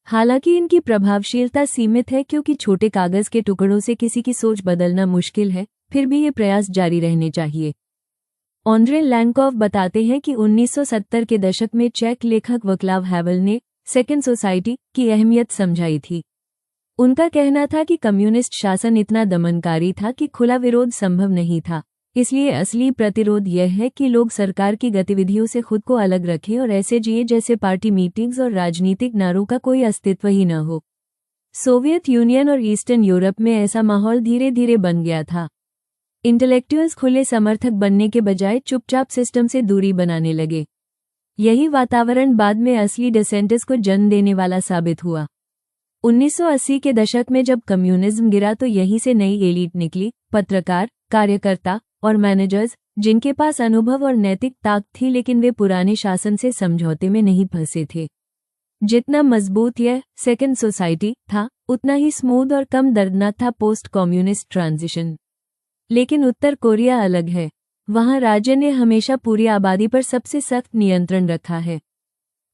S1: हालांकि इनकी प्रभावशीलता सीमित है क्योंकि छोटे कागज के टुकड़ों से किसी की सोच बदलना मुश्किल है, फिर भी ये प्रयास जारी रहने चाहिए। ऑन्ड्रे लैंकोव बताते हैं कि 1970 के दशक में चेक लेखक वक्लाव हैवल ने सेकंड सोसाइटी की अहमियत समझाई थी। उनका कहना था कि कम्युनिस्ट शासन इतना दमनकारी था कि खुला विरोध संभव नहीं था। इसलिए असली प्रतिरोध यह है कि लोग सरकार की गतिविधियों से खुद को अलग रखें और ऐसे जिए जैसे पार्टी मीटिंग्स और राजनीतिक नारों का कोई अस्तित्व ही न हो। सोवियत यूनियन और ईस्टर्न यूरोप में ऐसा माहौल धीरे धीरे बन गया था। इंटेलेक्चुअल्स खुले समर्थक बनने के बजाय चुपचाप सिस्टम से दूरी बनाने लगे। यही वातावरण बाद में असली डिसेंटर्स को जन्म देने वाला साबित हुआ। 1980 के दशक में जब कम्युनिज्म गिरा तो यहीं से नई एलीट निकली, पत्रकार, कार्यकर्ता और मैनेजर्स, जिनके पास अनुभव और नैतिक ताकत थी, लेकिन वे पुराने शासन से समझौते में नहीं फंसे थे। जितना मजबूत यह सेकंड सोसाइटी था, उतना ही स्मूथ और कम दर्दनाक था पोस्ट कम्युनिस्ट ट्रांजिशन। लेकिन उत्तर कोरिया अलग है। वहां राज्य ने हमेशा पूरी आबादी पर सबसे सख्त नियंत्रण रखा है।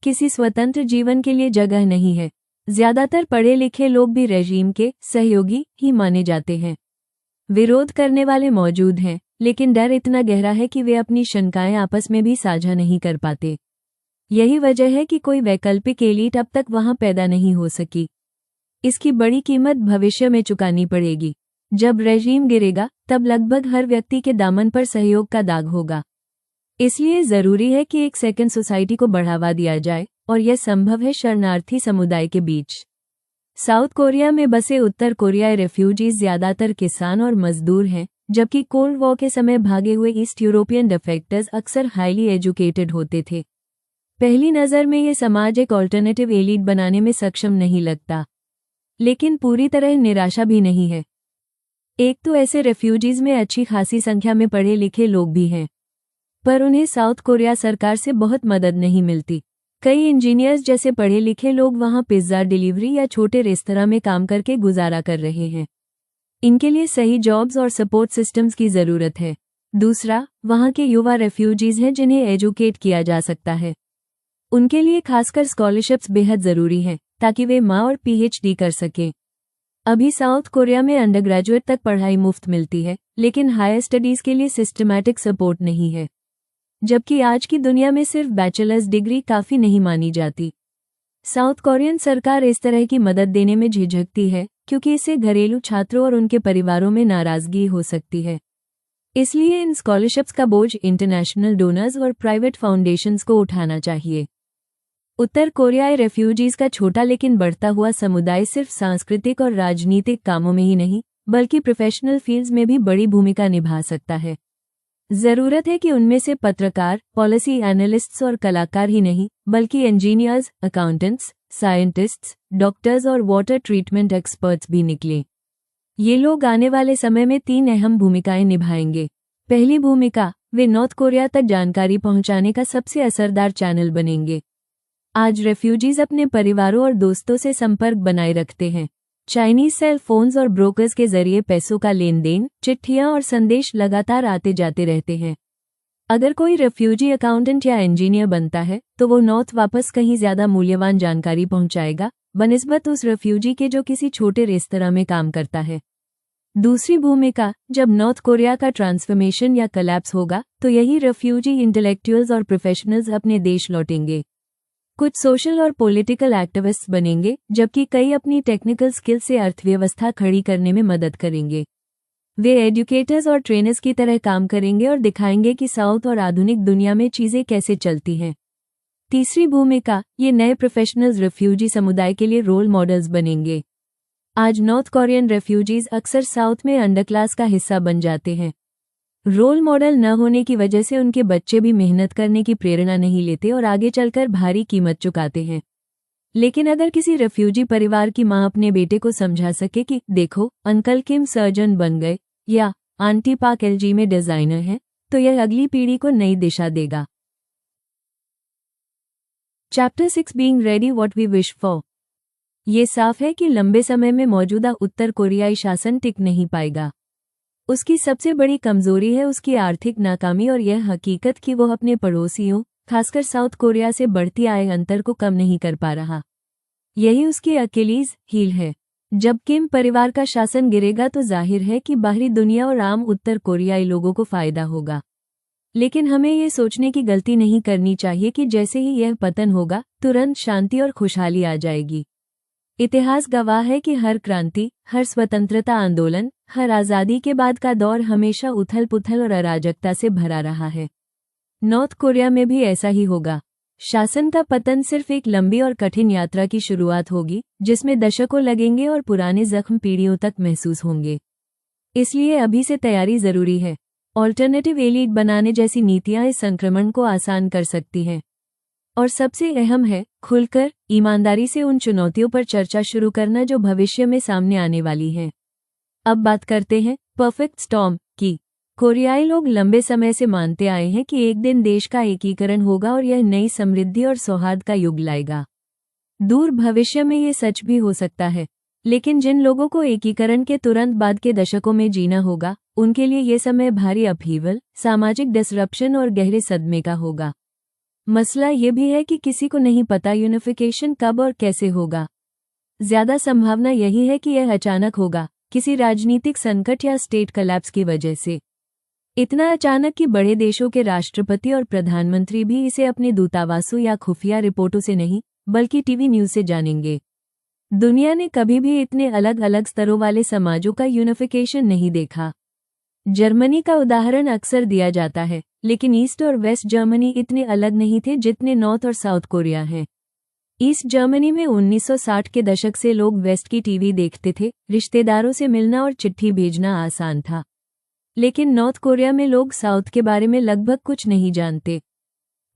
S1: किसी स्वतंत्र जीवन के लिए जगह नहीं है। ज्यादातर पढ़े लिखे लोग भी रेजीम के सहयोगी ही माने जाते हैं। विरोध करने वाले मौजूद हैं, लेकिन डर इतना गहरा है कि वे अपनी शंकाएं आपस में भी साझा नहीं कर पाते। यही वजह है कि कोई वैकल्पिक एलीट अब तक वहां पैदा नहीं हो सकी। इसकी बड़ी कीमत भविष्य में चुकानी पड़ेगी। जब रेजीम गिरेगा, तब लगभग हर व्यक्ति के दामन पर सहयोग का दाग होगा। इसलिए जरूरी है कि एक सेकंड सोसाइटी को बढ़ावा दिया जाए, और यह संभव है शरणार्थी समुदाय के बीच। साउथ कोरिया में बसे उत्तर कोरियाई रेफ्यूजीज ज्यादातर किसान और मजदूर हैं, जबकि कोल्ड वॉर के समय भागे हुए ईस्ट यूरोपियन डिफेक्टर्स अक्सर हाईली एजुकेटेड होते थे। पहली नज़र में ये समाज एक ऑल्टरनेटिव एलीट बनाने में सक्षम नहीं लगता, लेकिन पूरी तरह निराशा भी नहीं है। एक तो ऐसे रेफ्यूजीज में अच्छी खासी संख्या में पढ़े लिखे लोग भी हैं, पर उन्हें साउथ कोरिया सरकार से बहुत मदद नहीं मिलती। कई इंजीनियर्स जैसे पढ़े लिखे लोग वहां पिज्जा डिलीवरी या छोटे रेस्तरां में काम करके गुजारा कर रहे हैं। इनके लिए सही जॉब्स और सपोर्ट सिस्टम्स की जरूरत है। दूसरा, वहां के युवा रेफ्यूजीज हैं जिन्हें एजुकेट किया जा सकता है। उनके लिए खासकर स्कॉलरशिप्स बेहद जरूरी हैं, ताकि वे माँ और पीएचडी कर सकें। अभी साउथ कोरिया में अंडर ग्रेजुएट तक पढ़ाई मुफ्त मिलती है, लेकिन हायर स्टडीज के लिए सिस्टमैटिक सपोर्ट नहीं है। जबकि आज की दुनिया में सिर्फ बैचलर्स डिग्री काफ़ी नहीं मानी जाती। साउथ कोरियन सरकार इस तरह की मदद देने में झिझकती है क्योंकि इससे घरेलू छात्रों और उनके परिवारों में नाराजगी हो सकती है। इसलिए इन स्कॉलरशिप्स का बोझ इंटरनेशनल डोनर्स और प्राइवेट फाउंडेशंस को उठाना चाहिए। उत्तर कोरियाई रेफ्यूजीज का छोटा लेकिन बढ़ता हुआ समुदाय सिर्फ सांस्कृतिक और राजनीतिक कामों में ही नहीं बल्कि प्रोफेशनल फील्ड्स में भी बड़ी भूमिका निभा सकता है। जरूरत है कि उनमें से पत्रकार, पॉलिसी एनालिस्ट्स और कलाकार ही नहीं बल्कि इंजीनियर्स, अकाउंटेंट्स, साइंटिस्ट्स, डॉक्टर्स और वाटर ट्रीटमेंट एक्सपर्ट्स भी निकलें। ये लोग आने वाले समय में 3 अहम भूमिकाएं निभाएंगे। पहली भूमिका, वे नॉर्थ कोरिया तक जानकारी पहुंचाने का सबसे असरदार चैनल बनेंगे। आज रेफ्यूजीज अपने परिवारों और दोस्तों से संपर्क बनाए रखते हैं। चाइनीज सेल फोन्स और ब्रोकर्स के जरिए पैसों का लेन देन, चिट्ठियां और संदेश लगातार आते जाते रहते हैं। अगर कोई रेफ्यूजी अकाउंटेंट या इंजीनियर बनता है तो वो नॉर्थ वापस कहीं ज्यादा मूल्यवान जानकारी पहुंचाएगा बनिस्बत उस रेफ्यूजी के जो किसी छोटे रेस्तरां में काम करता है। दूसरी भूमिका, जब नॉर्थ कोरिया का ट्रांसफॉर्मेशन या कोलैप्स होगा तो यही रेफ्यूजी इंटेलेक्चुअल्स और प्रोफेशनल्स अपने देश लौटेंगे। कुछ सोशल और पॉलिटिकल एक्टिविस्ट्स बनेंगे जबकि कई अपनी टेक्निकल स्किल से अर्थव्यवस्था खड़ी करने में मदद करेंगे। वे एजुकेटर्स और ट्रेनर्स की तरह काम करेंगे और दिखाएंगे कि साउथ और आधुनिक दुनिया में चीजें कैसे चलती हैं। तीसरी भूमिका, ये नए प्रोफेशनल्स रेफ्यूजी समुदाय के लिए रोल मॉडल्स बनेंगे। आज नॉर्थ कोरियन रेफ्यूजीज अक्सर साउथ में अंडर क्लास का हिस्सा बन जाते हैं। रोल मॉडल न होने की वजह से उनके बच्चे भी मेहनत करने की प्रेरणा नहीं लेते और आगे चलकर भारी कीमत चुकाते हैं। लेकिन अगर किसी रेफ्यूजी परिवार की मां अपने बेटे को समझा सके कि देखो अंकल किम सर्जन बन गए या आंटी पाक एलजी में डिजाइनर है, तो यह अगली पीढ़ी को नई दिशा देगा। Chapter 6 being ready what we wish for. ये साफ है कि लंबे समय में मौजूदा उत्तर कोरियाई शासन टिक नहीं पाएगा। उसकी सबसे बड़ी कमजोरी है उसकी आर्थिक नाकामी और यह हकीकत कि वो अपने पड़ोसियों, खासकर साउथ कोरिया से बढ़ती आय अंतर को कम नहीं कर पा रहा। यही उसकी अकेलीज हील है। जब किम परिवार का शासन गिरेगा तो जाहिर है कि बाहरी दुनिया और आम उत्तर कोरियाई लोगों को फायदा होगा। लेकिन हमें ये सोचने की गलती नहीं करनी चाहिए कि जैसे ही यह पतन होगा तुरंत शांति और खुशहाली आ जाएगी। इतिहास गवाह है कि हर क्रांति, हर स्वतंत्रता आंदोलन, हर आज़ादी के बाद का दौर हमेशा उथल पुथल और अराजकता से भरा रहा है। नॉर्थ कोरिया में भी ऐसा ही होगा। शासन का पतन सिर्फ एक लंबी और कठिन यात्रा की शुरुआत होगी जिसमें दशकों लगेंगे और पुराने जख्म पीढ़ियों तक महसूस होंगे। इसलिए अभी से तैयारी जरूरी है। ऑल्टरनेटिव एलीट बनाने जैसी नीतियां इस संक्रमण को आसान कर सकती हैं। और सबसे अहम है खुलकर, ईमानदारी से उन चुनौतियों पर चर्चा शुरू करना जो भविष्य में सामने आने वाली हैं। अब बात करते हैं परफेक्ट स्टॉर्म की। कोरियाई लोग लंबे समय से मानते आए हैं कि एक दिन देश का एकीकरण होगा और यह नई समृद्धि और सौहार्द का युग लाएगा। दूर भविष्य में ये सच भी हो सकता है, लेकिन जिन लोगों को एकीकरण के तुरंत बाद के दशकों में जीना होगा उनके लिए ये समय भारी अपहीवल, सामाजिक डिसरप्शन और गहरे सदमे का होगा। मसला ये भी है कि किसी को नहीं पता यूनिफिकेशन कब और कैसे होगा। ज्यादा संभावना यही है कि यह अचानक होगा, किसी राजनीतिक संकट या स्टेट कोलैप्स की वजह से। इतना अचानक कि बड़े देशों के राष्ट्रपति और प्रधानमंत्री भी इसे अपने दूतावासों या खुफिया रिपोर्टों से नहीं बल्कि टीवी न्यूज से जानेंगे। दुनिया ने कभी भी इतने अलग अलग स्तरों वाले समाजों का यूनिफिकेशन नहीं देखा। जर्मनी का उदाहरण अक्सर दिया जाता है, लेकिन ईस्ट और वेस्ट जर्मनी इतने अलग नहीं थे जितने नॉर्थ और साउथ कोरिया हैं। ईस्ट जर्मनी में 1960 के दशक से लोग वेस्ट की टीवी देखते थे, रिश्तेदारों से मिलना और चिट्ठी भेजना आसान था। लेकिन नॉर्थ कोरिया में लोग साउथ के बारे में लगभग कुछ नहीं जानते।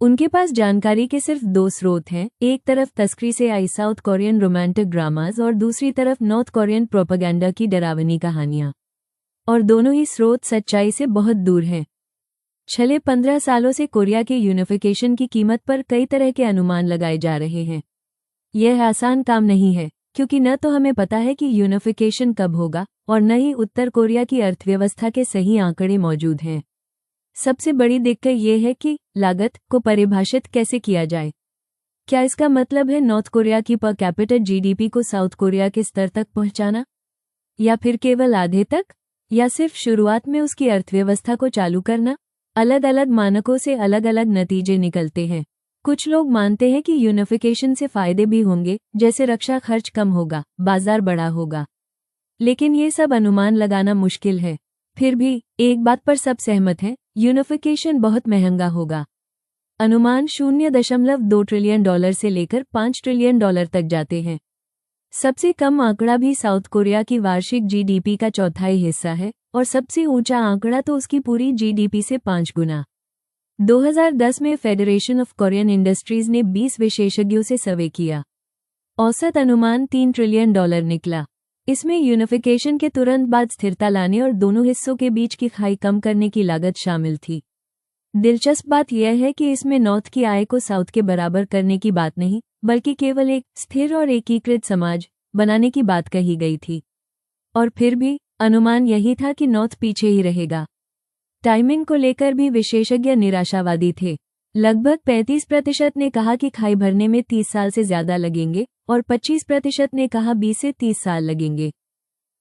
S1: उनके पास जानकारी के सिर्फ 2 स्रोत हैं, एक तरफ तस्करी से आई साउथ कोरियन रोमांटिक ड्रामाज और दूसरी तरफ नॉर्थ कोरियन प्रोपेगेंडा की डरावनी कहानियां। और दोनों ही स्रोत सच्चाई से बहुत दूर हैं। पिछले 15 सालों से कोरिया के यूनिफिकेशन की कीमत पर कई तरह के अनुमान लगाए जा रहे हैं। यह आसान काम नहीं है, क्योंकि न तो हमें पता है कि यूनिफिकेशन कब होगा और न ही उत्तर कोरिया की अर्थव्यवस्था के सही आंकड़े मौजूद हैं। सबसे बड़ी दिक्कत यह है कि लागत को परिभाषित कैसे किया जाए। क्या इसका मतलब है नॉर्थ कोरिया की पर कैपिटा जीडीपी को साउथ कोरिया के स्तर तक पहुंचाना, या फिर केवल आधे तक, या सिर्फ शुरुआत में उसकी अर्थव्यवस्था को चालू करना? अलग अलग मानकों से अलग अलग नतीजे निकलते हैं। कुछ लोग मानते हैं कि यूनिफिकेशन से फायदे भी होंगे, जैसे रक्षा खर्च कम होगा, बाजार बड़ा होगा। लेकिन ये सब अनुमान लगाना मुश्किल है। फिर भी एक बात पर सब सहमत हैं, यूनिफिकेशन बहुत महंगा होगा। अनुमान $0.2 ट्रिलियन से लेकर $5 ट्रिलियन तक जाते हैं। सबसे कम आंकड़ा भी साउथ कोरिया की वार्षिक जीडीपी का चौथाई हिस्सा है और सबसे ऊंचा आंकड़ा तो उसकी पूरी जीडीपी से 5 गुना। 2010 में फेडरेशन ऑफ कोरियन इंडस्ट्रीज ने 20 विशेषज्ञों से सर्वे किया। औसत अनुमान $3 ट्रिलियन निकला। इसमें यूनिफिकेशन के तुरंत बाद स्थिरता लाने और दोनों हिस्सों के बीच की खाई कम करने की लागत शामिल थी। दिलचस्प बात यह है कि इसमें नॉर्थ की आय को साउथ के बराबर करने की बात नहीं, बल्कि केवल एक स्थिर और एकीकृत समाज बनाने की बात कही गई थी। और फिर भी अनुमान यही था कि नॉर्थ पीछे ही रहेगा। टाइमिंग को लेकर भी विशेषज्ञ निराशावादी थे। लगभग 35% ने कहा कि खाई भरने में 30 साल से ज्यादा लगेंगे और 25% ने कहा 20 से 30 साल लगेंगे।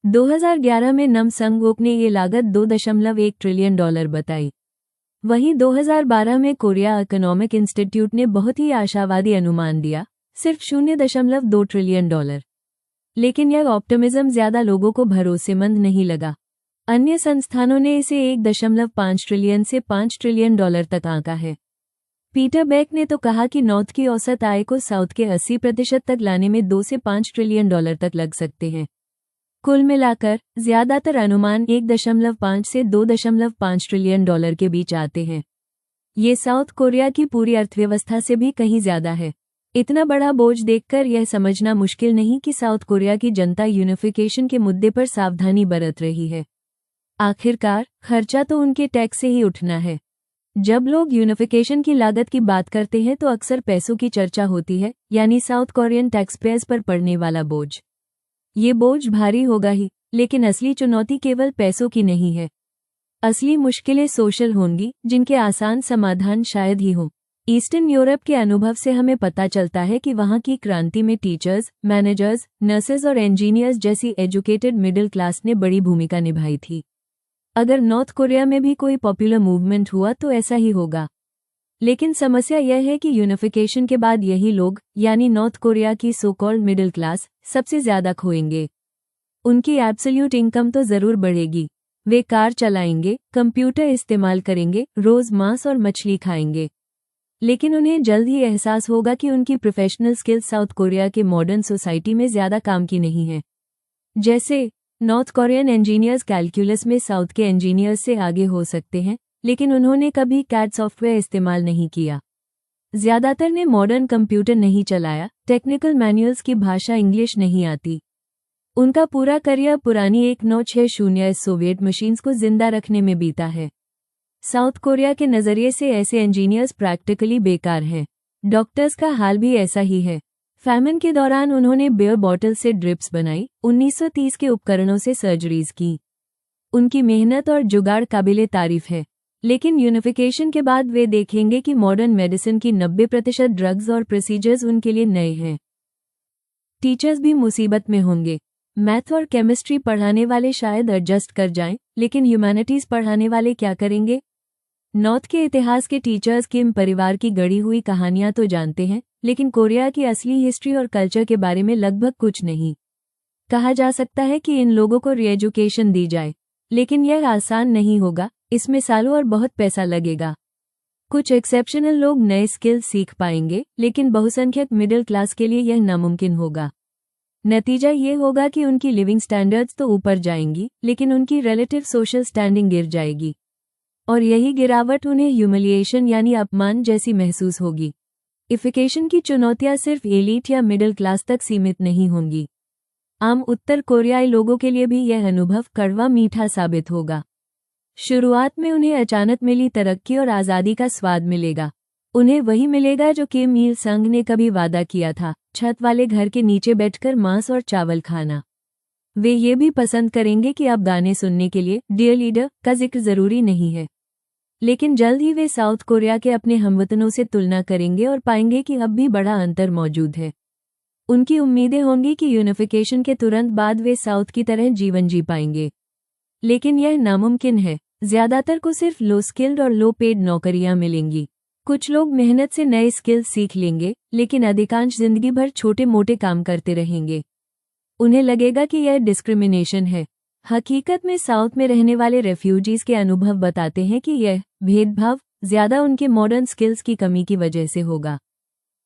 S1: 2011 में नमसंगवोक ने ये लागत $2.1 ट्रिलियन बताई। वहीं 2012 में कोरिया इकोनॉमिक इंस्टीट्यूट ने बहुत ही आशावादी अनुमान दिया, सिर्फ $0.2 ट्रिलियन। लेकिन यह ऑप्टिमिज्म ज्यादा लोगों को भरोसेमंद नहीं लगा। अन्य संस्थानों ने इसे 1.5 ट्रिलियन से $5 ट्रिलियन तक आंका है। पीटर बेक ने तो कहा कि नॉर्थ की औसत आय को साउथ के 80% तक लाने में 2 से 5 ट्रिलियन डॉलर तक लग सकते हैं। कुल मिलाकर ज्यादातर अनुमान 1.5 से 2.5 ट्रिलियन डॉलर के बीच आते हैं। ये साउथ कोरिया की पूरी अर्थव्यवस्था से भी कहीं ज्यादा है। इतना बड़ा बोझ देखकर यह समझना मुश्किल नहीं कि साउथ कोरिया की जनता यूनिफिकेशन के मुद्दे पर सावधानी बरत रही है। आखिरकार खर्चा तो उनके टैक्स से ही उठना है। जब लोग यूनिफिकेशन की लागत की बात करते हैं तो अक्सर पैसों की चर्चा होती है, यानी साउथ कोरियन टैक्सपेयर्स पर पड़ने वाला बोझ। ये बोझ भारी होगा ही, लेकिन असली चुनौती केवल पैसों की नहीं है। असली मुश्किलें सोशल होंगी, जिनके आसान समाधान शायद ही हों। ईस्टर्न यूरोप के अनुभव से हमें पता चलता है कि वहाँ की क्रांति में टीचर्स, मैनेजर्स, नर्सेज और इंजीनियर्स जैसी एजुकेटेड मिडिल क्लास ने बड़ी भूमिका निभाई थी। अगर नॉर्थ कोरिया में भी कोई पॉपुलर मूवमेंट हुआ तो ऐसा ही होगा। लेकिन समस्या यह है कि यूनिफिकेशन के बाद यही लोग, यानी नॉर्थ कोरिया की सो कॉल्ड मिडिल क्लास, सबसे ज्यादा खोएंगे। उनकी एब्सोल्यूट इनकम तो जरूर बढ़ेगी। वे कार चलाएंगे, कंप्यूटर इस्तेमाल करेंगे, रोज मांस और मछली खाएंगे। लेकिन उन्हें जल्द ही एहसास होगा कि उनकी प्रोफेशनल स्किल्स साउथ कोरिया के मॉडर्न सोसाइटी में ज्यादा काम की नहीं है। जैसे नॉर्थ कोरियन इंजीनियर्स कैलकुलस में साउथ के इंजीनियर्स से आगे हो सकते हैं, लेकिन उन्होंने कभी कैड सॉफ्टवेयर इस्तेमाल नहीं किया। ज्यादातर ने मॉडर्न कंप्यूटर नहीं चलाया, टेक्निकल मैनुअल्स की भाषा इंग्लिश नहीं आती। उनका पूरा करियर पुरानी 1960 सोवियत मशीन्स को जिंदा रखने में बीता है। साउथ कोरिया के नजरिए से ऐसे इंजीनियर्स प्रैक्टिकली बेकार हैं। डॉक्टर्स का हाल भी ऐसा ही है। फैमिन के दौरान उन्होंने बियर बॉटल से ड्रिप्स बनाई, 1930 के उपकरणों से सर्जरीज की। उनकी मेहनत और जुगाड़ काबिले तारीफ है। लेकिन यूनिफिकेशन के बाद वे देखेंगे कि मॉडर्न मेडिसिन की 90% ड्रग्स और प्रोसीजर्स उनके लिए नए हैं। टीचर्स भी मुसीबत में होंगे। मैथ और केमिस्ट्री पढ़ाने वाले शायद एडजस्ट कर जाएं, लेकिन ह्यूमैनिटीज पढ़ाने वाले क्या करेंगे? नॉर्थ के इतिहास के टीचर्स किम परिवार की गढ़ी हुई कहानियां तो जानते हैं, लेकिन कोरिया की असली हिस्ट्री और कल्चर के बारे में लगभग कुछ नहीं। कहा जा सकता है कि इन लोगों को रीएजुकेशन दी जाए, लेकिन यह आसान नहीं होगा। इसमें सालों और बहुत पैसा लगेगा। कुछ एक्सेप्शनल लोग नए स्किल सीख पाएंगे, लेकिन बहुसंख्यक मिडिल क्लास के लिए यह नामुमकिन होगा। नतीजा ये होगा कि उनकी लिविंग स्टैंडर्ड्स तो ऊपर जाएंगी, लेकिन उनकी रिलेटिव सोशल स्टैंडिंग गिर जाएगी। और यही गिरावट उन्हें ह्यूमिलिएशन यानी अपमान जैसी महसूस होगी। इफिकेशन की चुनौतियां सिर्फ एलीट या मिडिल क्लास तक सीमित नहीं होंगी। आम उत्तर कोरियाई लोगों के लिए भी यह अनुभव कड़वा मीठा साबित होगा। शुरुआत में उन्हें अचानक मिली तरक्की और आज़ादी का स्वाद मिलेगा। उन्हें वही मिलेगा जो किम il संग ने कभी वादा किया था, छत वाले घर के नीचे बैठकर मांस और चावल खाना। वे ये भी पसंद करेंगे कि अब गाने सुनने के लिए डियर लीडर का जिक्र जरूरी नहीं है। लेकिन जल्द ही वे साउथ कोरिया के अपने हमवतनों से तुलना करेंगे और पाएंगे कि अब भी बड़ा अंतर मौजूद है। उनकी उम्मीदें होंगी कि यूनिफिकेशन के तुरंत बाद वे साउथ की तरह जीवन जी पाएंगे। लेकिन यह नामुमकिन है। ज्यादातर को सिर्फ लो स्किल्ड और लो पेड नौकरियां मिलेंगी। कुछ लोग मेहनत से नए स्किल्स सीख लेंगे, लेकिन अधिकांश जिंदगी भर छोटे मोटे काम करते रहेंगे। उन्हें लगेगा कि यह डिस्क्रिमिनेशन है। हकीकत में साउथ में रहने वाले रेफ्यूजीज के अनुभव बताते हैं कि यह भेदभाव ज्यादा उनके मॉडर्न स्किल्स की कमी की वजह से होगा।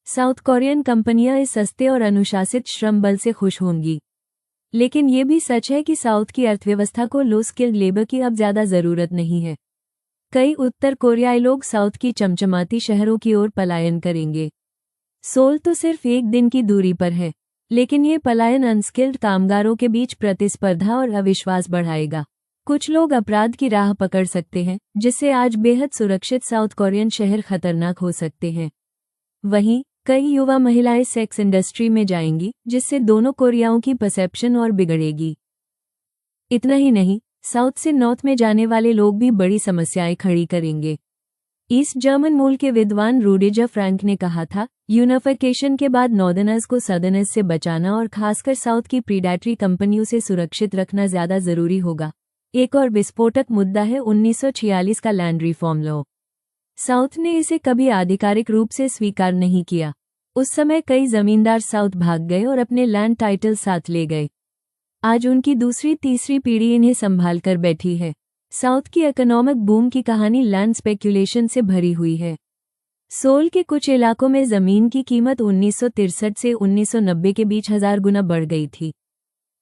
S1: साउथ कोरियन कंपनियां इस सस्ते और अनुशासित श्रम बल से खुश होंगी, लेकिन ये भी सच है कि साउथ की अर्थव्यवस्था को लो स्किल्ड लेबर की अब ज्यादा जरूरत नहीं है। कई उत्तर कोरियाई लोग साउथ की चमचमाती शहरों की ओर पलायन करेंगे। सोल तो सिर्फ एक दिन की दूरी पर है, लेकिन ये पलायन अनस्किल्ड कामगारों के बीच प्रतिस्पर्धा और अविश्वास बढ़ाएगा। कुछ लोग अपराध की राह पकड़ सकते हैं, जिससे आज बेहद सुरक्षित साउथ कोरियन शहर खतरनाक हो सकते हैं। वहीं कई युवा महिलाएं सेक्स इंडस्ट्री में जाएंगी, जिससे दोनों कोरियाओं की परसेप्शन और बिगड़ेगी। इतना ही नहीं, साउथ से नॉर्थ में जाने वाले लोग भी बड़ी समस्याएं खड़ी करेंगे। ईस्ट जर्मन मूल के विद्वान रूडिजर फ्रैंक ने कहा था, यूनिफिकेशन के बाद नॉर्दर्नर्स को सदर्नर्स से बचाना और खासकर साउथ की प्रीडेटरी कंपनियों से सुरक्षित रखना ज्यादा जरूरी होगा। एक और विस्फोटक मुद्दा है 1946 का लैंड रिफॉर्म लॉ। साउथ ने इसे कभी आधिकारिक रूप से स्वीकार नहीं किया। उस समय कई जमींदार साउथ भाग गए और अपने लैंड टाइटल साथ ले गए। आज उनकी दूसरी तीसरी पीढ़ी इन्हें संभाल कर बैठी है। साउथ की इकोनॉमिक बूम की कहानी लैंड स्पेक्यूलेशन से भरी हुई है। सोल के कुछ इलाकों में जमीन की कीमत 1963 से 1990 के बीच 1000 गुना बढ़ गई थी।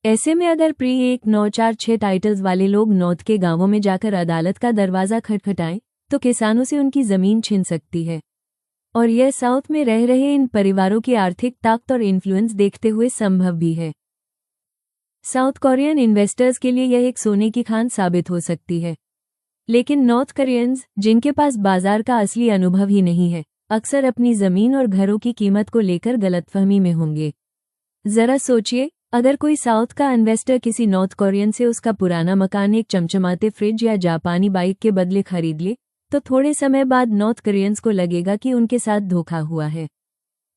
S1: ऐसे में अगर प्री 1946 टाइटल्स वाले लोग नॉर्थ के गांवों में जाकर अदालत का दरवाजा खटखटाएं, तो किसानों से उनकी जमीन छिन सकती है। और यह साउथ में रह रहे इन परिवारों की आर्थिक ताकत और इन्फ्लुएंस देखते हुए संभव भी है। साउथ कोरियन इन्वेस्टर्स के लिए यह एक सोने की खान साबित हो सकती है, लेकिन नॉर्थ कोरियंस, जिनके पास बाजार का असली अनुभव ही नहीं है, अक्सर अपनी जमीन और घरों की कीमत को लेकर गलतफहमी में होंगे। जरा सोचिए, अगर कोई साउथ का इन्वेस्टर किसी नॉर्थ कोरियन से उसका पुराना मकान एक चमचमाते फ्रिज या जापानी बाइक के बदले खरीद ले, तो थोड़े समय बाद नॉर्थ कोरियंस को लगेगा कि उनके साथ धोखा हुआ है,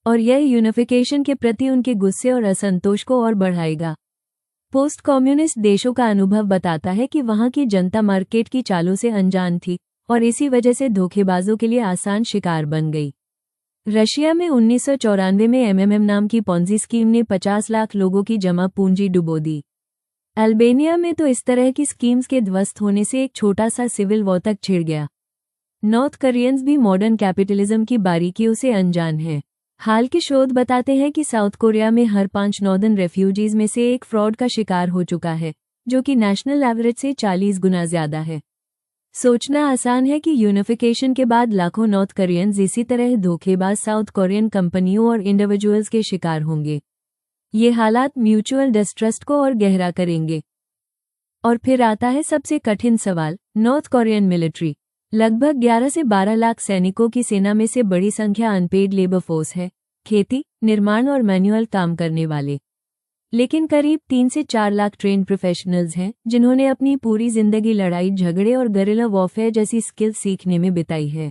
S1: और यह यूनिफिकेशन के प्रति उनके गुस्से और असंतोष को और बढ़ाएगा। पोस्ट कम्युनिस्ट देशों का अनुभव बताता है कि वहां की जनता मार्केट की चालों से अनजान थी और इसी वजह से धोखेबाजों के लिए आसान शिकार बन गई। रशिया में 1994 में एमएमएम नाम की पॉन्जी स्कीम ने 50 लाख लोगों की जमा पूंजी डुबो दी। अल्बेनिया में तो इस तरह की स्कीम्स के ध्वस्त होने से एक छोटा सा सिविल वॉर तक छिड़ गया। नॉर्थ कोरियंस भी मॉडर्न कैपिटलिज्म की बारीकियों से अनजान हैं। हाल के शोध बताते हैं कि साउथ कोरिया में हर 5 नॉर्दर्न रेफ्यूजीज में से एक फ्रॉड का शिकार हो चुका है, जो कि नेशनल एवरेज से 40 गुना ज्यादा है। सोचना आसान है कि यूनिफिकेशन के बाद लाखों नॉर्थ कोरियंस इसी तरह धोखेबाज साउथ कोरियन कंपनियों और इंडिविजुअल्स के शिकार होंगे। ये हालात म्यूचुअल डिस्ट्रस्ट को और गहरा करेंगे। और फिर आता है सबसे कठिन सवाल, नॉर्थ कोरियन मिलिट्री। लगभग 11 से 12 लाख सैनिकों की सेना में से बड़ी संख्या अनपेड लेबर फोर्स है, खेती, निर्माण और मैनुअल काम करने वाले। लेकिन करीब 3 से 4 लाख ट्रेन प्रोफेशनल्स हैं, जिन्होंने अपनी पूरी जिंदगी लड़ाई झगड़े और गरिल्ला वॉरफेयर जैसी स्किल सीखने में बिताई है।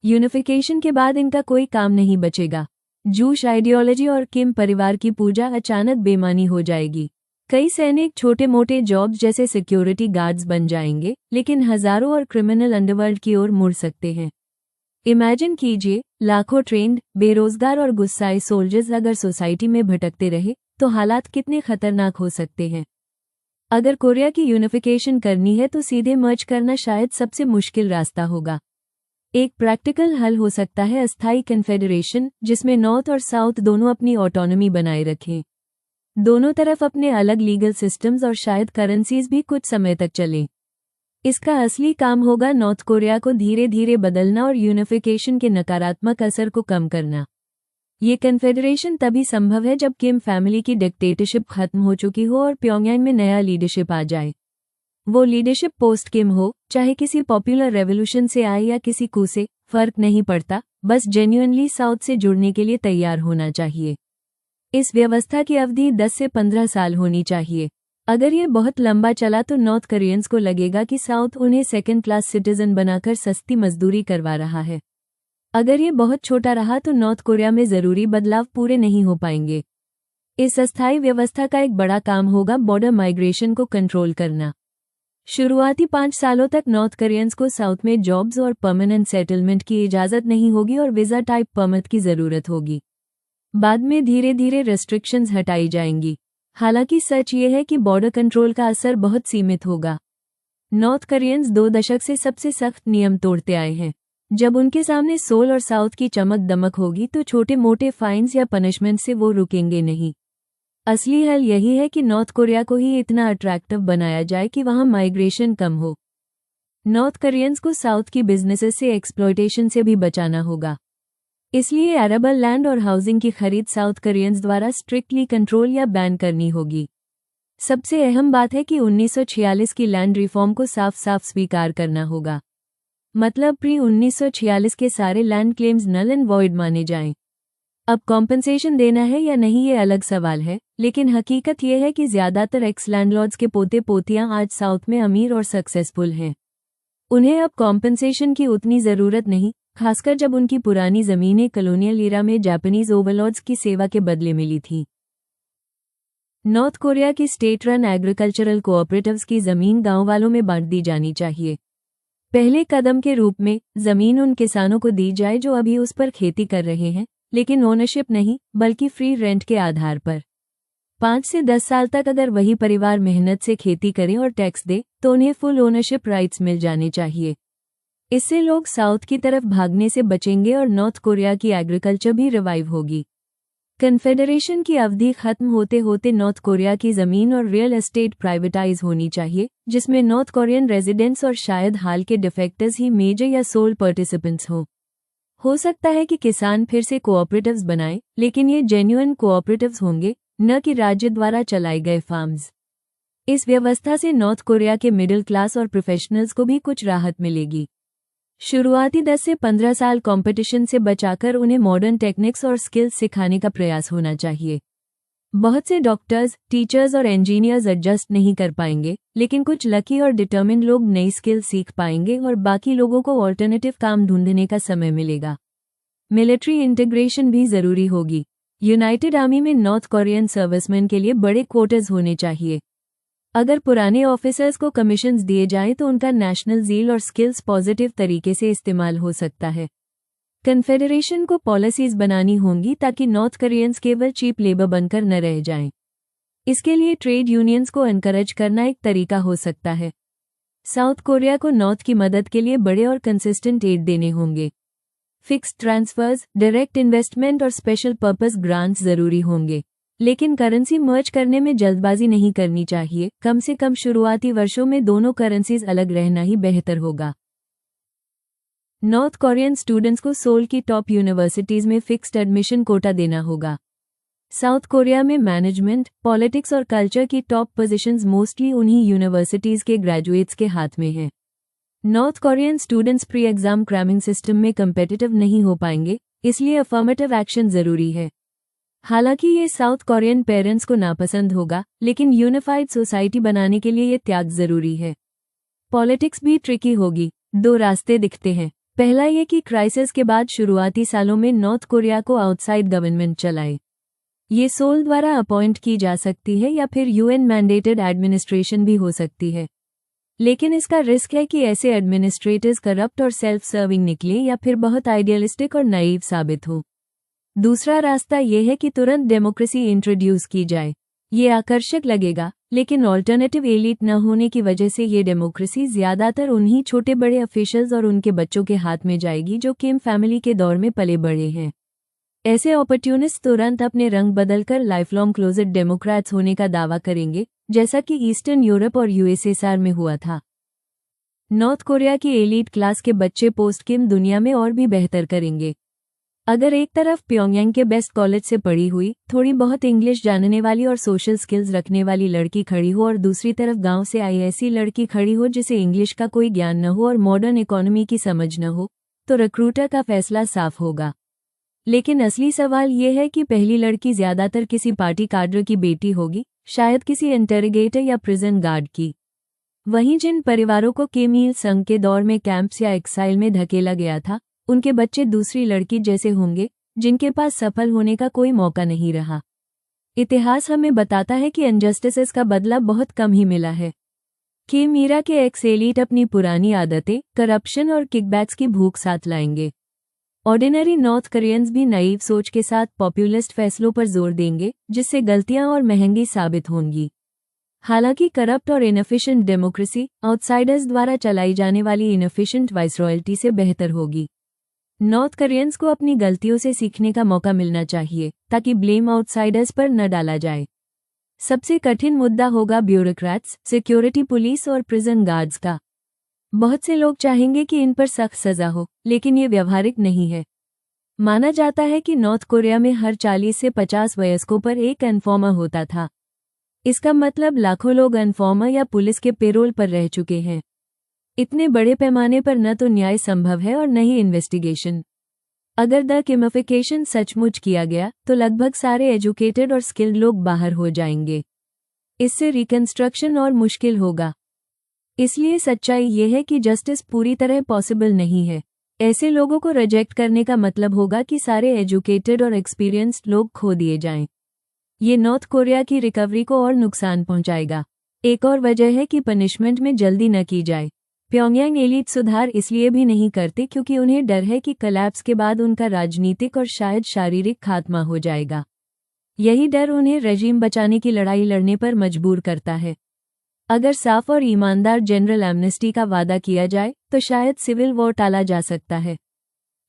S1: यूनिफिकेशन के बाद इनका कोई काम नहीं बचेगा। जूश आइडियोलॉजी और किम परिवार की पूजा अचानक बेमानी हो जाएगी। कई सैनिक छोटे मोटे जॉब्स जैसे सिक्योरिटी गार्ड्स बन जाएंगे, लेकिन हजारों और क्रिमिनल अंडरवर्ल्ड की ओर मुड़ सकते हैं। इमेजिन कीजिए, लाखों ट्रेंड, बेरोजगार और गुस्साए सोल्जर्स अगर सोसाइटी में भटकते रहे, तो हालात कितने खतरनाक हो सकते हैं। अगर कोरिया की यूनिफिकेशन करनी है तो सीधे मर्ज करना शायद सबसे मुश्किल रास्ता होगा। एक प्रैक्टिकल हल हो सकता है अस्थायी कन्फेडरेशन, जिसमें नॉर्थ और साउथ दोनों अपनी ऑटोनॉमी बनाए रखें। दोनों तरफ अपने अलग लीगल सिस्टम्स और शायद करेंसीज भी कुछ समय तक चलें। इसका असली काम होगा नॉर्थ कोरिया को धीरे धीरे बदलना और यूनिफिकेशन के नकारात्मक असर को कम करना। ये कन्फेडरेशन तभी संभव है जब किम फैमिली की डिक्टेटरशिप खत्म हो चुकी हो और प्योंगयांग में नया लीडरशिप आ जाए। वो लीडरशिप पोस्ट किम हो, चाहे किसी पॉपुलर रेवोल्यूशन से आए या किसी कू से, फर्क नहीं पड़ता, बस जेन्युइनली साउथ से जुड़ने के लिए तैयार होना चाहिए। इस व्यवस्था की अवधि 10 से 15 साल होनी चाहिए। अगर ये बहुत लंबा चला तो नॉर्थ कोरियंस को लगेगा कि साउथ उन्हें सेकंड क्लास सिटीजन बनाकर सस्ती मजदूरी करवा रहा है। अगर ये बहुत छोटा रहा तो नॉर्थ कोरिया में जरूरी बदलाव पूरे नहीं हो पाएंगे। इस अस्थायी व्यवस्था का एक बड़ा काम होगा बॉर्डर माइग्रेशन को कंट्रोल करना। शुरुआती 5 सालों तक नॉर्थ कोरियंस को साउथ में जॉब्स और परमानेंट सेटलमेंट की इजाज़त नहीं होगी और वीज़ा टाइप परमिट की ज़रूरत होगी। बाद में धीरे धीरे रेस्ट्रिक्शंस हटाई जाएंगी। हालांकि सच ये है कि बॉर्डर कंट्रोल का असर बहुत सीमित होगा। नॉर्थ कोरियंस 2 दशक से सबसे सख्त नियम तोड़ते आए हैं। जब उनके सामने सोल और साउथ की चमक दमक होगी तो छोटे मोटे फाइन्स या पनिशमेंट से वो रुकेंगे नहीं। असली हल यही है कि नॉर्थ कोरिया को ही इतना अट्रैक्टिव बनाया जाए कि वहां माइग्रेशन कम हो। नॉर्थ कोरियंस को साउथ की बिजनेसेस से एक्सप्लॉयटेशन से भी बचाना होगा। इसलिए अरेबल लैंड और हाउसिंग की खरीद साउथ कोरियंस द्वारा स्ट्रिक्टली कंट्रोल या बैन करनी होगी। सबसे अहम बात है कि 1946 की लैंड रिफॉर्म को साफ साफ स्वीकार करना होगा। मतलब प्री 1946 के सारे land claims null and void माने जाएं। अब कॉम्पनसेशन देना है या नहीं ये अलग सवाल है, लेकिन हकीकत ये है कि ज्यादातर एक्स लैंडलॉर्ड्स के पोते पोतियां आज साउथ में अमीर और सक्सेसफुल हैं। उन्हें अब कॉम्पनसेशन की उतनी ज़रूरत नहीं, खासकर जब उनकी पुरानी ज़मीनें कॉलोनियल ईरा में जापानीज ओवरलॉर्ड्स की सेवा के बदले मिली थी। नॉर्थ कोरिया की स्टेट रन एग्रीकल्चरल कोऑपरेटिव्स की ज़मीन गांव वालों में बांट दी जानी चाहिए। पहले कदम के रूप में ज़मीन उन किसानों को दी जाए जो अभी उस पर खेती कर रहे हैं, लेकिन ओनरशिप नहीं बल्कि फ्री रेंट के आधार पर। 5 से 10 साल तक अगर वही परिवार मेहनत से खेती करे और टैक्स दे तो उन्हें फुल ओनरशिप राइट्स मिल जाने चाहिए। इससे लोग साउथ की तरफ भागने से बचेंगे और नॉर्थ कोरिया की एग्रीकल्चर भी रिवाइव होगी। कन्फेडरेशन की अवधि खत्म होते होते नॉर्थ कोरिया की ज़मीन और रियल एस्टेट प्राइवेटाइज होनी चाहिए, जिसमें नॉर्थ कोरियन रेजिडेंट्स और शायद हाल के डिफेक्टर्स ही मेजर या सोल पार्टिसिपेंट्स हों। हो सकता है कि किसान फिर से कोऑपरेटिव्स बनाएं, लेकिन ये जेन्युइन कोऑपरेटिव्स होंगे, न कि राज्य द्वारा चलाए गए फार्म्स। इस व्यवस्था से नॉर्थ कोरिया के मिडिल क्लास और प्रोफेशनल्स को भी कुछ राहत मिलेगी। शुरुआती 10 से 15 साल कंपटीशन से बचाकर उन्हें मॉडर्न टेक्निक्स और स्किल्स सिखाने का प्रयास होना चाहिए। बहुत से डॉक्टर्स, टीचर्स और इंजीनियर्स एडजस्ट नहीं कर पाएंगे, लेकिन कुछ लकी और डिटर्मिन्ड लोग नई स्किल सीख पाएंगे और बाकी लोगों को ऑल्टरनेटिव काम ढूंढने का समय मिलेगा। मिलिट्री इंटीग्रेशन भी जरूरी होगी। यूनाइटेड आर्मी में नॉर्थ कोरियन सर्विसमैन के लिए बड़े क्वार्टर्स होने चाहिए। अगर पुराने ऑफिसर्स को कमीशंस दिए जाएं तो उनका नेशनल ज़ील और स्किल्स पॉजिटिव तरीके से इस्तेमाल हो सकता है। कन्फेडरेशन को पॉलिसीज बनानी होंगी ताकि नॉर्थ कोरियंस केवल चीप लेबर बनकर न रह जाएं। इसके लिए ट्रेड यूनियंस को एनकरेज करना एक तरीका हो सकता है। साउथ कोरिया को नॉर्थ की मदद के लिए बड़े और कंसिस्टेंट एड देने होंगे। फिक्स्ड ट्रांसफर्स, डायरेक्ट इन्वेस्टमेंट और स्पेशल पर्पस ग्रांट्स जरूरी होंगे, लेकिन करेंसी मर्ज करने में जल्दबाजी नहीं करनी चाहिए। कम से कम शुरुआती वर्षों में दोनों करेंसीज अलग रहना ही बेहतर होगा। नॉर्थ कोरियन स्टूडेंट्स को सोल की टॉप यूनिवर्सिटीज में फिक्स्ड एडमिशन कोटा देना होगा। साउथ कोरिया में मैनेजमेंट, पॉलिटिक्स और कल्चर की टॉप पोजीशंस मोस्टली उन्हीं यूनिवर्सिटीज के ग्रेजुएट्स के हाथ में हैं। North Korean students pre exam cramming system में कम्पिटिटिव नहीं हो पाएंगे, इसलिए अफर्मेटिव एक्शन जरूरी है। हालांकि ये साउथ कोरियन पेरेंट्स को नापसंद होगा, लेकिन यूनिफाइड सोसाइटी बनाने के लिए ये त्याग जरूरी है। पॉलिटिक्स भी ट्रिकी होगी। 2 रास्ते दिखते हैं। पहला ये कि क्राइसिस के बाद शुरुआती सालों में नॉर्थ कोरिया को आउटसाइड गवर्नमेंट चलाए। ये सोल द्वारा अपॉइंट की जा सकती है या फिर यूएन मैंडेटेड एडमिनिस्ट्रेशन भी हो सकती है, लेकिन इसका रिस्क है कि ऐसे एडमिनिस्ट्रेटर्स करप्ट और सेल्फ सर्विंग निकले या फिर बहुत आइडियलिस्टिक और नाइव साबित हो। दूसरा रास्ता यह है कि तुरंत डेमोक्रेसी इंट्रोड्यूस की जाए। ये आकर्षक लगेगा, लेकिन ऑल्टरनेटिव एलिट न होने की वजह से ये डेमोक्रेसी ज्यादातर उन्हीं छोटे बड़े ऑफिशियल्स और उनके बच्चों के हाथ में जाएगी जो किम फैमिली के दौर में पले बड़े हैं। ऐसे अपॉर्चुनिस्ट तुरंत अपने रंग बदलकर लाइफलॉन्ग क्लोजेट डेमोक्रेट्स होने का दावा करेंगे, जैसा कि ईस्टर्न यूरोप और यूएसएसआर में हुआ था। नॉर्थ कोरिया की एलीट क्लास के बच्चे पोस्ट किम दुनिया में और भी बेहतर करेंगे। अगर एक तरफ प्योंगयांग के बेस्ट कॉलेज से पढ़ी हुई, थोड़ी बहुत इंग्लिश जानने वाली और सोशल स्किल्स रखने वाली लड़की खड़ी हो और दूसरी तरफ गांव से आई ऐसी लड़की खड़ी हो जिसे इंग्लिश का कोई ज्ञान न हो और मॉडर्न इकोनॉमी की समझ न हो, तो रिक्रूटर का फैसला साफ होगा। लेकिन असली सवाल ये है कि पहली लड़की ज्यादातर किसी पार्टी काडर की बेटी होगी, शायद किसी इंटरोगेटर या प्रिजन गार्ड की। वहीं जिन परिवारों को किम इल संग के दौर में कैंप्स या एक्साइल में धकेला गया था, उनके बच्चे दूसरी लड़की जैसे होंगे, जिनके पास सफल होने का कोई मौका नहीं रहा। इतिहास हमें बताता है कि इनजस्टिसेस का बदला बहुत कम ही मिला है। किम मीरा के एक्स एलीट अपनी पुरानी आदतें, करप्शन और किकबैक्स की भूख साथ लाएंगे। ऑर्डिनरी नॉर्थ कोरियंस भी नईव सोच के साथ पॉपुलिस्ट फैसलों पर जोर देंगे, जिससे गलतियां और महंगी साबित होंगी। हालांकि करप्ट और इनएफिशिएंट डेमोक्रेसी आउटसाइडर्स द्वारा चलाई जाने वाली इनएफिशिएंट वाइसरॉयल्टी से बेहतर होगी। नॉर्थ कोरियंस को अपनी गलतियों से सीखने का मौका मिलना चाहिए, ताकि ब्लेम आउटसाइडर्स पर न डाला जाए। सबसे कठिन मुद्दा होगा ब्यूरोक्रेट्स, सिक्योरिटी पुलिस और प्रिजन गार्ड्स का। बहुत से लोग चाहेंगे कि इन पर सख्त सजा हो, लेकिन ये व्यावहारिक नहीं है। माना जाता है कि नॉर्थ कोरिया में हर 40 से 50 वयस्कों पर एक इन्फॉर्मर होता था। इसका मतलब लाखों लोग इन्फॉर्मर या पुलिस के पेरोल पर रह चुके हैं। इतने बड़े पैमाने पर न तो न्याय संभव है और न ही इन्वेस्टिगेशन। अगर द किमिफिकेशन सचमुच किया गया तो लगभग सारे एजुकेटेड और स्किल्ड लोग बाहर हो जाएंगे। इससे रिकंस्ट्रक्शन और मुश्किल होगा। इसलिए सच्चाई ये है कि जस्टिस पूरी तरह पॉसिबल नहीं है। ऐसे लोगों को रिजेक्ट करने का मतलब होगा कि सारे एजुकेटेड और एक्सपीरियंस्ड लोग खो दिए जाएं। ये नॉर्थ कोरिया की रिकवरी को और नुकसान पहुंचाएगा। एक और वजह है कि पनिशमेंट में जल्दी न की जाए। प्योंगयांग एलीट सुधार इसलिए भी नहीं करते क्योंकि उन्हें डर है कि कोलैप्स के बाद उनका राजनीतिक और शायद शारीरिक खात्मा हो जाएगा। यही डर उन्हें रेजिम बचाने की लड़ाई लड़ने पर मजबूर करता है। अगर साफ और ईमानदार जनरल एमनेस्टी का वादा किया जाए तो शायद सिविल वॉर टाला जा सकता है,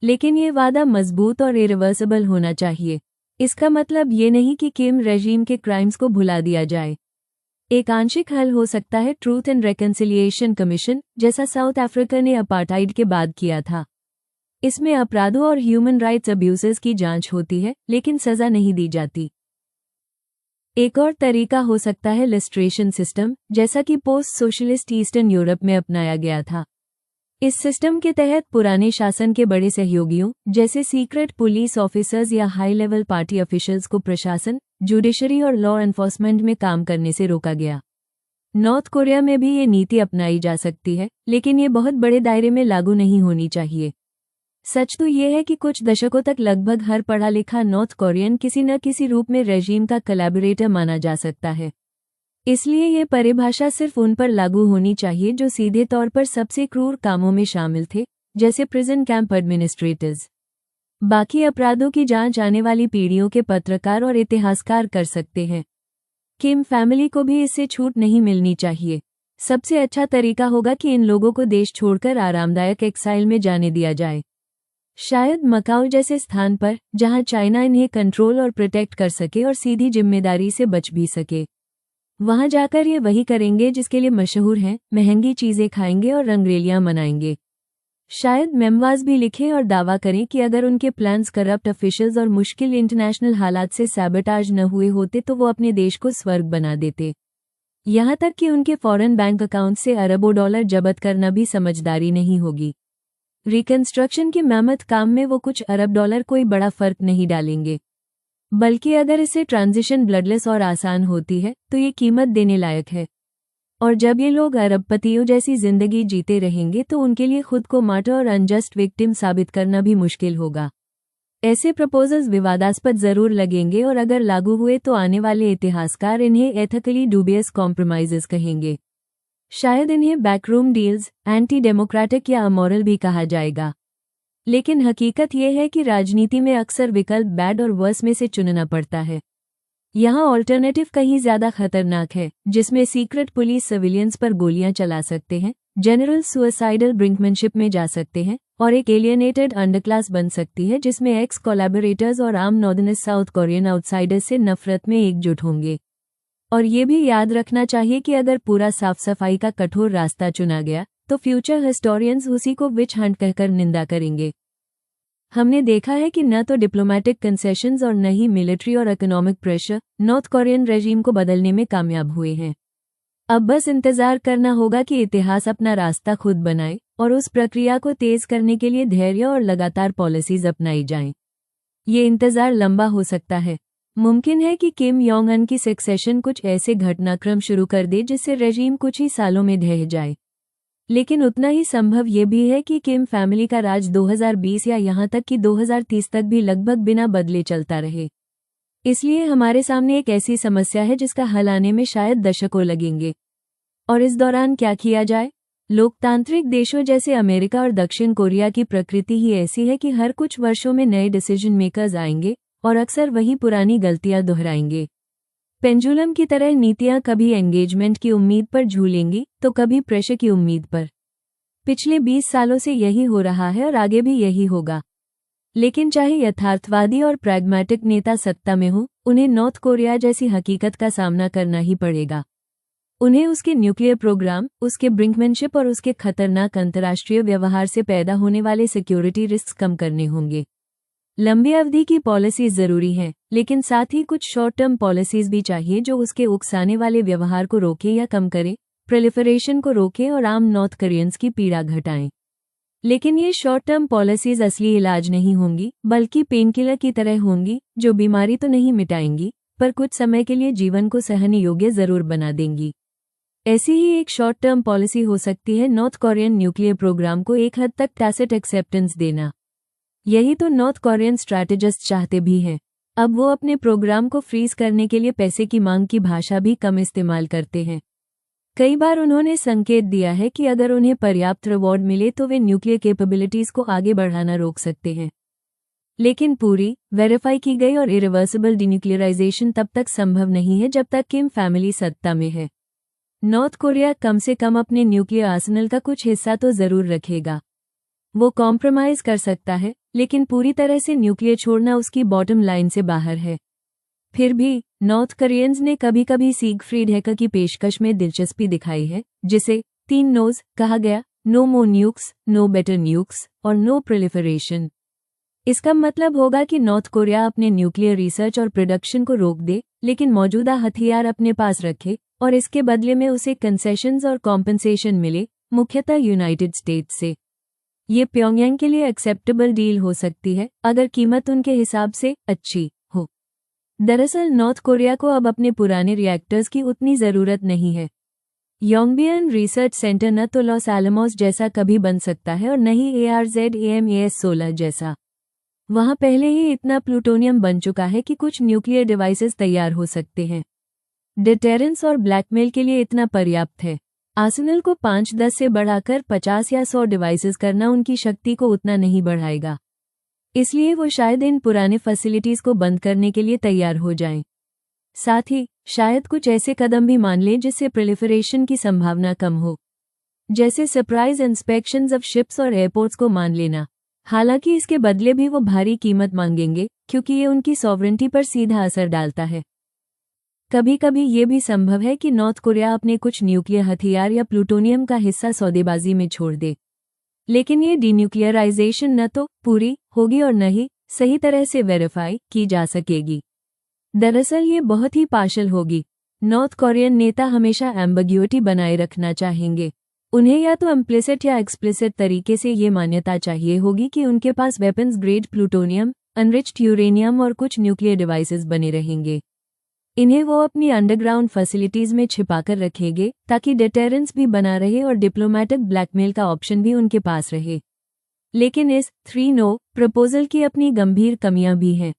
S1: लेकिन ये वादा मजबूत और इरिवर्सिबल होना चाहिए। इसका मतलब ये नहीं कि किम रेजिम के क्राइम्स को भुला दिया जाए। एक आंशिक हल हो सकता है ट्रूथ एंड रिकंसिलिएशन कमीशन, जैसा साउथ अफ्रीका ने अपार्टाइड के बाद किया था। इसमें अपराधों और ह्यूमन राइट्स अब्यूजेस की जांच होती है, लेकिन सजा नहीं दी जाती। एक और तरीका हो सकता है लिस्ट्रेशन सिस्टम, जैसा कि पोस्ट सोशलिस्ट ईस्टर्न यूरोप में अपनाया गया था। इस सिस्टम के तहत पुराने शासन के बड़े सहयोगियों जैसे सीक्रेट पुलिस ऑफिसर्स या हाई लेवल पार्टी ऑफिशियल्स को प्रशासन, जुडिशरी और लॉ एनफोर्समेंट में काम करने से रोका गया। नॉर्थ कोरिया में भी ये नीति अपनाई जा सकती है, लेकिन ये बहुत बड़े दायरे में लागू नहीं होनी चाहिए। सच तो ये है कि कुछ दशकों तक लगभग हर पढ़ा लिखा नॉर्थ कोरियन किसी न किसी रूप में रेजिम का कोलैबोरेटर माना जा सकता है। इसलिए ये परिभाषा सिर्फ उन पर लागू होनी चाहिए जो सीधे तौर पर सबसे क्रूर कामों में शामिल थे, जैसे प्रिजन कैंप एडमिनिस्ट्रेटर्स। बाकी अपराधों की जांच आने वाली पीढ़ियों के पत्रकार और इतिहासकार कर सकते हैं। किम फैमिली को भी इससे छूट नहीं मिलनी चाहिए। सबसे अच्छा तरीका होगा कि इन लोगों को देश छोड़कर आरामदायक एक्साइल में जाने दिया जाए। शायद मकाऊ जैसे स्थान पर, जहां चाइना इन्हें कंट्रोल और प्रोटेक्ट कर सके और सीधी जिम्मेदारी से बच भी सके। वहां जाकर ये वही करेंगे जिसके लिए मशहूर हैं, महंगी चीजें खाएंगे और रंगरेलियां मनाएंगे। शायद मेमवाज भी लिखें और दावा करें कि अगर उनके प्लान्स करप्ट ऑफिशियल्स और मुश्किल इंटरनेशनल हालात से सैबोटाज न हुए होते तो वो अपने देश को स्वर्ग बना देते। यहां तक कि उनके फॉरेन बैंक अकाउंट से अरबों डॉलर जब्त करना भी समझदारी नहीं होगी। रिकंस्ट्रक्शन के मेहनत काम में वो कुछ अरब डॉलर कोई बड़ा फर्क नहीं डालेंगे, बल्कि अगर इससे ट्रांजिशन ब्लडलेस और आसान होती है तो ये कीमत देने लायक है। और जब ये लोग अरबपतियों जैसी जिंदगी जीते रहेंगे तो उनके लिए खुद को मार्टर और अनजस्ट विक्टिम साबित करना भी मुश्किल होगा। ऐसे प्रपोजल्स विवादास्पद जरूर लगेंगे और अगर लागू हुए तो आने वाले इतिहासकार इन्हें एथिकली डूबियस कॉम्प्रोमाइजेस कहेंगे। शायद इन्हें बैकरूम डील्स, एंटी डेमोक्रेटिक या अमोरल भी कहा जाएगा। लेकिन हकीकत यह है कि राजनीति में अक्सर विकल्प बैड और वर्स में से चुनना पड़ता है। यहाँ ऑल्टरनेटिव कहीं ज्यादा खतरनाक है, जिसमें सीक्रेट पुलिस सिविलियंस पर गोलियां चला सकते हैं, जनरल सुसाइडल ब्रिंकमैनशिप में जा सकते हैं और एक एलियनेटेड अंडरक्लास बन सकती है जिसमें एक्स कोलैबोरेटर्स और आम नॉर्दर्निस्ट साउथ कोरियन आउटसाइडर्स से नफरत में एकजुट होंगे। और ये भी याद रखना चाहिए कि अगर पूरा साफ सफाई का कठोर रास्ता चुना गया तो फ्यूचर हिस्टोरियंस उसी को विच हंट कहकर निंदा करेंगे। हमने देखा है कि न तो डिप्लोमेटिक कंसेशंस और न ही मिलिट्री और economic pressure north Korean regime को बदलने में कामयाब हुए हैं। अब बस इंतजार करना होगा कि इतिहास अपना रास्ता खुद बनाए और उस प्रक्रिया को तेज करने के लिए धैर्य और लगातार पॉलिसीज अपनाई जाएं। ये इंतजार लंबा हो सकता है। मुमकिन है कि किम योंग अन की सक्सेशन कुछ ऐसे घटनाक्रम शुरू कर दे जिससे रेजिम कुछ ही सालों में ढह जाए, लेकिन उतना ही संभव ये भी है कि किम फैमिली का राज 2020 या यहाँ तक कि 2030 तक भी लगभग बिना बदले चलता रहे। इसलिए हमारे सामने एक ऐसी समस्या है जिसका हल आने में शायद दशकों लगेंगे। और इस दौरान क्या किया जाए? लोकतांत्रिक देशों जैसे अमेरिका और दक्षिण कोरिया की प्रकृति ही ऐसी है कि हर कुछ वर्षों में नए डिसीजन मेकर्स आएंगे और अक्सर वही पुरानी गलतियां दोहराएंगे। पेंडुलम की तरह नीतियां कभी एंगेजमेंट की उम्मीद पर झूलेंगी तो कभी प्रेशर की उम्मीद पर। पिछले 20 सालों से यही हो रहा है और आगे भी यही होगा। लेकिन चाहे यथार्थवादी और प्रैग्मेटिक नेता सत्ता में हो, उन्हें नॉर्थ कोरिया जैसी हकीकत का सामना करना ही पड़ेगा। उन्हें उसके न्यूक्लियर प्रोग्राम, उसके ब्रिंकमैनशिप और उसके खतरनाक अंतर्राष्ट्रीय व्यवहार से पैदा होने वाले सिक्योरिटी रिस्क कम करने होंगे। लंबी अवधि की पॉलिसीज जरूरी हैं, लेकिन साथ ही कुछ शॉर्ट टर्म पॉलिसीज भी चाहिए जो उसके उकसाने वाले व्यवहार को रोके या कम करे, प्रोलिफरेशन को रोके और आम नॉर्थ कोरियंस की पीड़ा घटाएं। लेकिन ये शॉर्ट टर्म पॉलिसीज असली इलाज नहीं होंगी, बल्कि पेनकिलर की तरह होंगी जो बीमारी तो नहीं मिटाएंगी, पर कुछ समय के लिए जीवन को सहने योग्य जरूर बना देंगी। ऐसी ही एक शॉर्ट टर्म पॉलिसी हो सकती है नॉर्थ कोरियन न्यूक्लियर प्रोग्राम को एक हद तक टैसिट एक्सेप्टेंस देना। यही तो नॉर्थ कोरियन स्ट्रैटेजिस्ट चाहते भी हैं। अब वो अपने प्रोग्राम को फ्रीज करने के लिए पैसे की मांग की भाषा भी कम इस्तेमाल करते हैं। कई बार उन्होंने संकेत दिया है कि अगर उन्हें पर्याप्त रिवॉर्ड मिले तो वे न्यूक्लियर कैपेबिलिटीज को आगे बढ़ाना रोक सकते हैं। लेकिन पूरी, वेरीफाई की गई और इरिवर्सिबल डिन्यूक्लियराइजेशन तब तक संभव नहीं है जब तक किम फैमिली सत्ता में है। नॉर्थ कोरिया कम से कम अपने न्यूक्लियर आर्सेनल का कुछ हिस्सा तो जरूर रखेगा। वो कॉम्प्रोमाइज कर सकता है, लेकिन पूरी तरह से न्यूक्लियर छोड़ना उसकी बॉटम लाइन से बाहर है। फिर भी नॉर्थ कोरियंस ने कभी कभी सिगफ्रीड हैकर की पेशकश में दिलचस्पी दिखाई है, जिसे 3 नोज कहा गया: नो मोर न्यूक्स, नो बेटर न्यूक्स और नो प्रोलिफरेशन। इसका मतलब होगा कि नॉर्थ कोरिया अपने न्यूक्लियर रिसर्च और प्रोडक्शन को रोक दे, लेकिन मौजूदा हथियार अपने पास रखे और इसके बदले में उसे कंसेशंस और कॉम्पनसेशन मिले, मुख्यतः यूनाइटेड स्टेट्स से। ये प्योंगयांग के लिए एक्सेप्टेबल डील हो सकती है अगर कीमत उनके हिसाब से अच्छी हो। दरअसल नॉर्थ कोरिया को अब अपने पुराने रिएक्टर्स की उतनी जरूरत नहीं है। योंगबियन रिसर्च सेंटर न तो लॉस एलमोस जैसा कभी बन सकता है और न ही ARZAMAS-16 जैसा। वहां पहले ही इतना प्लूटोनियम बन चुका है कि कुछ न्यूक्लियर डिवाइसेस तैयार हो सकते हैं। डिटेरेंस और ब्लैकमेल के लिए इतना पर्याप्त है। आर्सेनल को 5-10 से बढ़ाकर 50 या 100 डिवाइसेस करना उनकी शक्ति को उतना नहीं बढ़ाएगा। इसलिए वो शायद इन पुराने फैसिलिटीज को बंद करने के लिए तैयार हो जाएं। साथ ही शायद कुछ ऐसे कदम भी मान लें जिससे प्रोलिफरेशन की संभावना कम हो, जैसे सरप्राइज इंस्पेक्शंस ऑफ शिप्स और एयरपोर्ट्स को मान लेना। हालांकि इसके बदले भी वो भारी कीमत मांगेंगे, क्योंकि ये उनकी सॉवरेंटी पर सीधा असर डालता है। कभी कभी ये भी संभव है कि नॉर्थ कोरिया अपने कुछ न्यूक्लियर हथियार या प्लूटोनियम का हिस्सा सौदेबाजी में छोड़ दे, लेकिन ये डिन्यूक्लियराइजेशन न तो पूरी होगी और न ही सही तरह से वेरीफाई की जा सकेगी। दरअसल ये बहुत ही पार्शल होगी। नॉर्थ कोरियन नेता हमेशा एम्बिग्युइटी बनाए रखना चाहेंगे। उन्हें या तो इम्प्लिसिट या एक्सप्लिसिट तरीके से ये मान्यता चाहिए होगी कि उनके पास वेपन्स ग्रेड प्लूटोनियम, अनरिच्ड यूरेनियम और कुछ न्यूक्लियर डिवाइसेस बने रहेंगे। इन्हें वो अपनी अंडरग्राउंड फैसिलिटीज में छिपाकर रखेंगे ताकि डिटेरेंस भी बना रहे और डिप्लोमेटिक ब्लैकमेल का ऑप्शन भी उनके पास रहे। लेकिन इस 3 नो प्रपोजल की अपनी गंभीर कमियां भी हैं।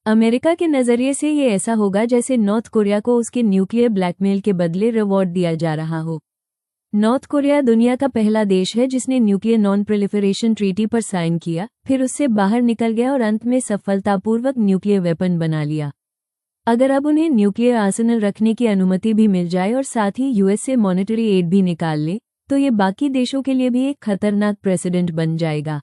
S1: अमेरिका के नजरिए से ये ऐसा होगा जैसे नॉर्थ कोरिया को उसके न्यूक्लियर ब्लैकमेल के बदले रिवॉर्ड दिया जा रहा हो। नॉर्थ कोरिया दुनिया का पहला देश है जिसने न्यूक्लियर नॉन प्रोलिफरेशन ट्रीटी पर साइन किया, फिर उससे बाहर निकल गया और अंत में सफलतापूर्वक न्यूक्लियर वेपन बना लिया। अगर अब उन्हें न्यूक्लियर आर्सेनल रखने की अनुमति भी मिल जाए और साथ ही यूएस से मॉनेटरी एड भी निकाल ले, तो ये बाकी देशों के लिए भी एक खतरनाक प्रेसिडेंट बन जाएगा।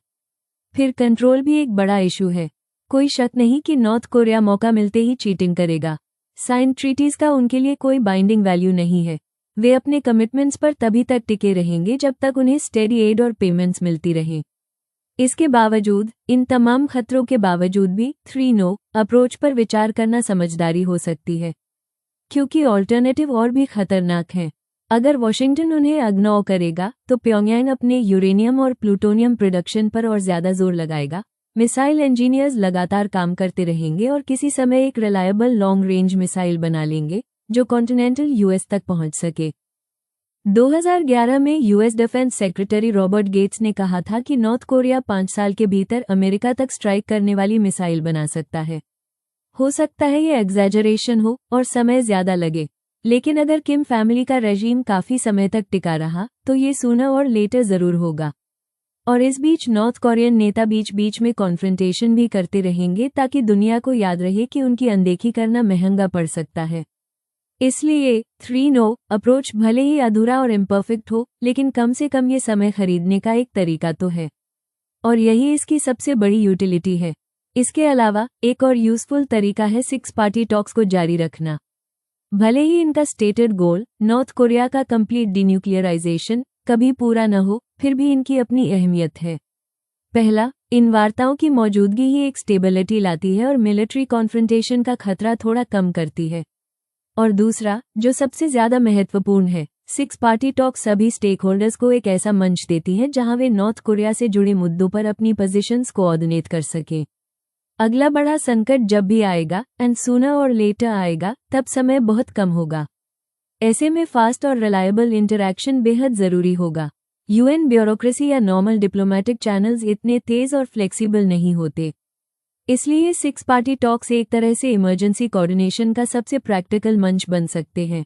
S1: फिर कंट्रोल भी एक बड़ा इशू है। कोई शक नहीं कि नॉर्थ कोरिया मौका मिलते ही चीटिंग करेगा। साइन ट्रीटीज का उनके लिए कोई बाइंडिंग वैल्यू नहीं है। वे अपने कमिटमेंट्स पर तभी तक टिके रहेंगे जब तक उन्हें स्टेडी एड और पेमेंट्स मिलती रहें। इसके बावजूद, इन तमाम खतरों के बावजूद भी 3 नो अप्रोच पर विचार करना समझदारी हो सकती है, क्योंकि ऑल्टरनेटिव और भी खतरनाक हैं। अगर वॉशिंगटन उन्हें इग्नोर करेगा तो प्योंगयांग अपने यूरेनियम और प्लूटोनियम प्रोडक्शन पर और ज्यादा जोर लगाएगा। मिसाइल इंजीनियर्स लगातार काम करते रहेंगे और किसी समय एक रिलायबल लॉन्ग रेंज मिसाइल बना लेंगे जो कॉन्टिनेंटल यूएस तक पहुंच सके। 2011 में US defence secretary Robert Gates ने कहा था कि नॉर्थ कोरिया 5 साल के भीतर अमेरिका तक स्ट्राइक करने वाली मिसाइल बना सकता है। हो सकता है ये एग्जैजरेशन हो और समय ज्यादा लगे, लेकिन अगर किम फैमिली का रजीम काफी समय तक टिका रहा तो ये सूनर और लेटर जरूर होगा। और इस बीच नॉर्थ कोरियन नेता बीच बीच में कॉन्फ्रंटेशन भी करते रहेंगे ताकि दुनिया को याद रहे कि उनकी अनदेखी करना महंगा पड़ सकता है। इसलिए 3-0 अप्रोच भले ही अधूरा और इम्परफेक्ट हो, लेकिन कम से कम ये समय खरीदने का एक तरीका तो है, और यही इसकी सबसे बड़ी यूटिलिटी है। इसके अलावा एक और यूजफुल तरीका है 6 पार्टी टॉक्स को जारी रखना। भले ही इनका स्टेटेड गोल नॉर्थ कोरिया का कंप्लीट डिन्यूक्लियराइजेशन कभी पूरा न हो, फिर भी इनकी अपनी अहमियत है। पहला, इन वार्ताओं की मौजूदगी ही एक स्टेबिलिटी लाती है और मिलिट्री कॉन्फ्रंटेशन का खतरा थोड़ा कम करती है। और दूसरा, जो सबसे ज्यादा महत्वपूर्ण है, 6 पार्टी टॉक सभी स्टेक होल्डर्स को एक ऐसा मंच देती है जहां वे नॉर्थ कोरिया से जुड़े मुद्दों पर अपनी पोजीशंस कोऑर्डिनेट कर सकें। अगला बड़ा संकट जब भी आएगा, एंड सूनर और लेटर आएगा, तब समय बहुत कम होगा। ऐसे में फास्ट और रिलायबल इंटरैक्शन बेहद जरूरी होगा। यूएन ब्यूरोक्रेसी या नॉर्मल डिप्लोमेटिक चैनल्स इतने तेज और फ्लेक्सिबल नहीं होते। इसलिए 6 पार्टी टॉक्स एक तरह से इमरजेंसी कोऑर्डिनेशन का सबसे प्रैक्टिकल मंच बन सकते हैं।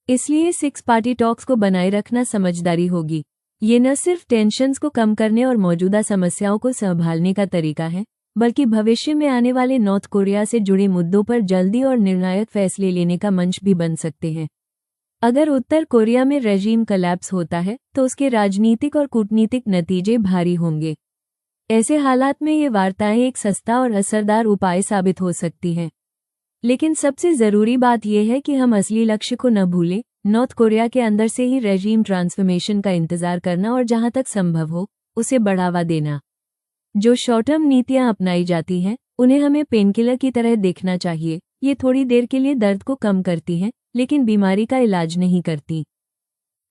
S1: इसलिए 6 पार्टी टॉक्स को बनाए रखना समझदारी होगी। ये न सिर्फ टेंशन्स को कम करने और मौजूदा समस्याओं को संभालने का तरीका है, बल्कि भविष्य में आने वाले नॉर्थ कोरिया से जुड़े मुद्दों पर जल्दी और निर्णायक फैसले लेने का मंच भी बन सकते हैं। अगर उत्तर कोरिया में रेजीम कोलैप्स होता है तो उसके राजनीतिक और कूटनीतिक नतीजे भारी होंगे। ऐसे हालात में ये वार्ताएं एक सस्ता और असरदार उपाय साबित हो सकती हैं। लेकिन सबसे जरूरी बात यह है कि हम असली लक्ष्य को न भूलें, नॉर्थ कोरिया के अंदर से ही रेजीम ट्रांसफॉर्मेशन का इंतजार करना और जहां तक संभव हो उसे बढ़ावा देना। जो शॉर्ट टर्म नीतियां अपनाई जाती हैं, उन्हें हमें पेनकिलर की तरह देखना चाहिए। ये थोड़ी देर के लिए दर्द को कम करती हैं, लेकिन बीमारी का इलाज नहीं करती।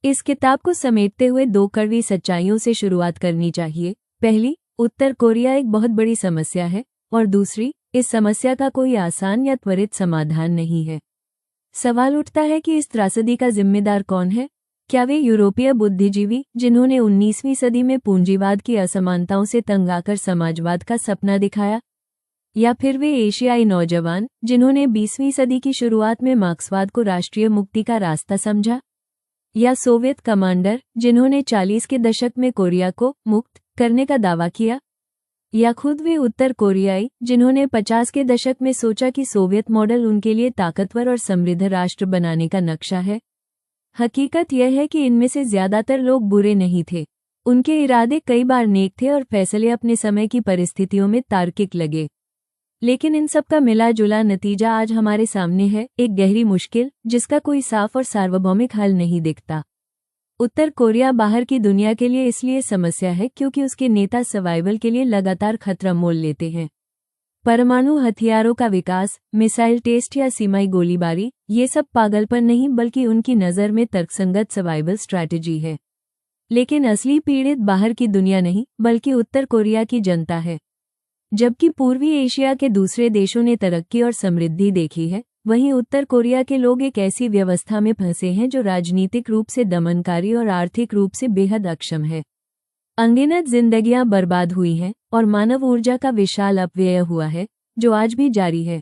S1: इस किताब को समेटते हुए 2 कड़वी सच्चाइयों से शुरुआत करनी चाहिए। पहली, उत्तर कोरिया एक बहुत बड़ी समस्या है, और दूसरी, इस समस्या का कोई आसान या त्वरित समाधान नहीं है। सवाल उठता है कि इस त्रासदी का जिम्मेदार कौन है? क्या वे यूरोपीय बुद्धिजीवी जिन्होंने 19वीं सदी में पूंजीवाद की असमानताओं से तंग आकर समाजवाद का सपना दिखाया? या फिर वे एशियाई नौजवान जिन्होंने 20वीं सदी की शुरुआत में मार्क्सवाद को राष्ट्रीय मुक्ति का रास्ता समझा? या सोवियत कमांडर जिन्होंने 40 के दशक में कोरिया को मुक्त करने का दावा किया? या खुद वे उत्तर कोरियाई जिन्होंने 50 के दशक में सोचा कि सोवियत मॉडल उनके लिए ताकतवर और समृद्ध राष्ट्र बनाने का नक्शा है? हकीकत यह है कि इनमें से ज्यादातर लोग बुरे नहीं थे। उनके इरादे कई बार नेक थे और फैसले अपने समय की परिस्थितियों में तार्किक लगे। लेकिन इन सब का मिला जुला नतीजा आज हमारे सामने है, एक गहरी मुश्किल जिसका कोई साफ और सार्वभौमिक हल नहीं दिखता। उत्तर कोरिया बाहर की दुनिया के लिए इसलिए समस्या है क्योंकि उसके नेता सर्वाइवल के लिए लगातार खतरा मोल लेते हैं। परमाणु हथियारों का विकास, मिसाइल टेस्ट या सीमाई गोलीबारी, ये सब पागलपन नहीं बल्कि उनकी नज़र में तर्कसंगत सर्वाइवल स्ट्रैटेजी है। लेकिन असली पीड़ित बाहर की दुनिया नहीं बल्कि उत्तर कोरिया की जनता है। जबकि पूर्वी एशिया के दूसरे देशों ने तरक्की और समृद्धि देखी है, वहीं उत्तर कोरिया के लोग एक ऐसी व्यवस्था में फंसे हैं जो राजनीतिक रूप से दमनकारी और आर्थिक रूप से बेहद अक्षम है। अनगिनत जिंदगियां बर्बाद हुई हैं और मानव ऊर्जा का विशाल अपव्यय हुआ है, जो आज भी जारी है।